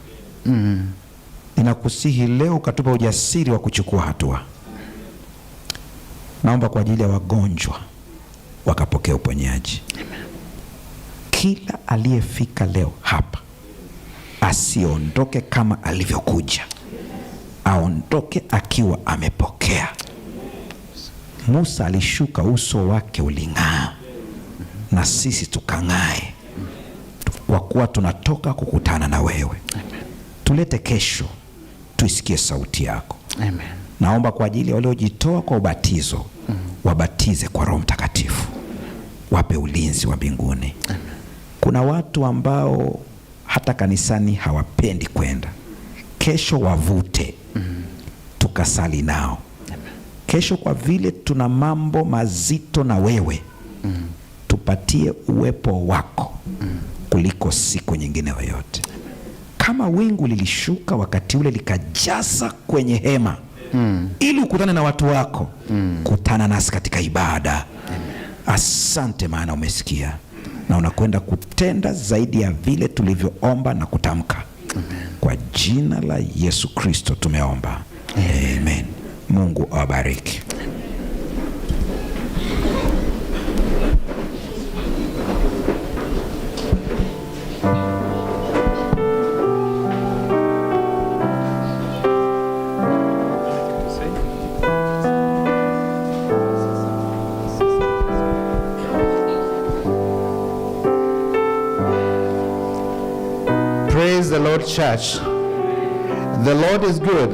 ninakusihi leo ukatupa ujasiri wa kuchukua hatua. Naomba kwa ajili ya wagonjwa wakapokea uponyaji. Kila aliyefika leo hapa asiondoke kama alivyokuja, aondoke akiwa amepokea. Musa alishuka, uso wake uling'aa, na sisi tukang'ae, kwa kuwa tunatoka kukutana na wewe. Amen. Tulete kesho tuisikie sauti yako. Amen. Naomba kwa ajili ya waliojitoa kwa ubatizo, wabatize kwa Roho Mtakatifu, wape ulinzi wa mbinguni. Amen. Kuna watu ambao hata kanisani hawapendi kwenda, kesho wavute, tukasali nao. Kesho kwa vile tuna mambo mazito na wewe, tupatie uwepo wako kuliko siku nyingine yoyote. Kama wingu lilishuka wakati ule likajaza kwenye hema, ili ukutane na watu wako, kutana nasi katika ibada. Asante, maana umesikia na unakwenda kutenda zaidi ya vile tulivyoomba na kutamka. Kwa jina la Yesu Kristo tumeomba. Amen. Mungu awabariki. Praise the Lord, church. The Lord is good.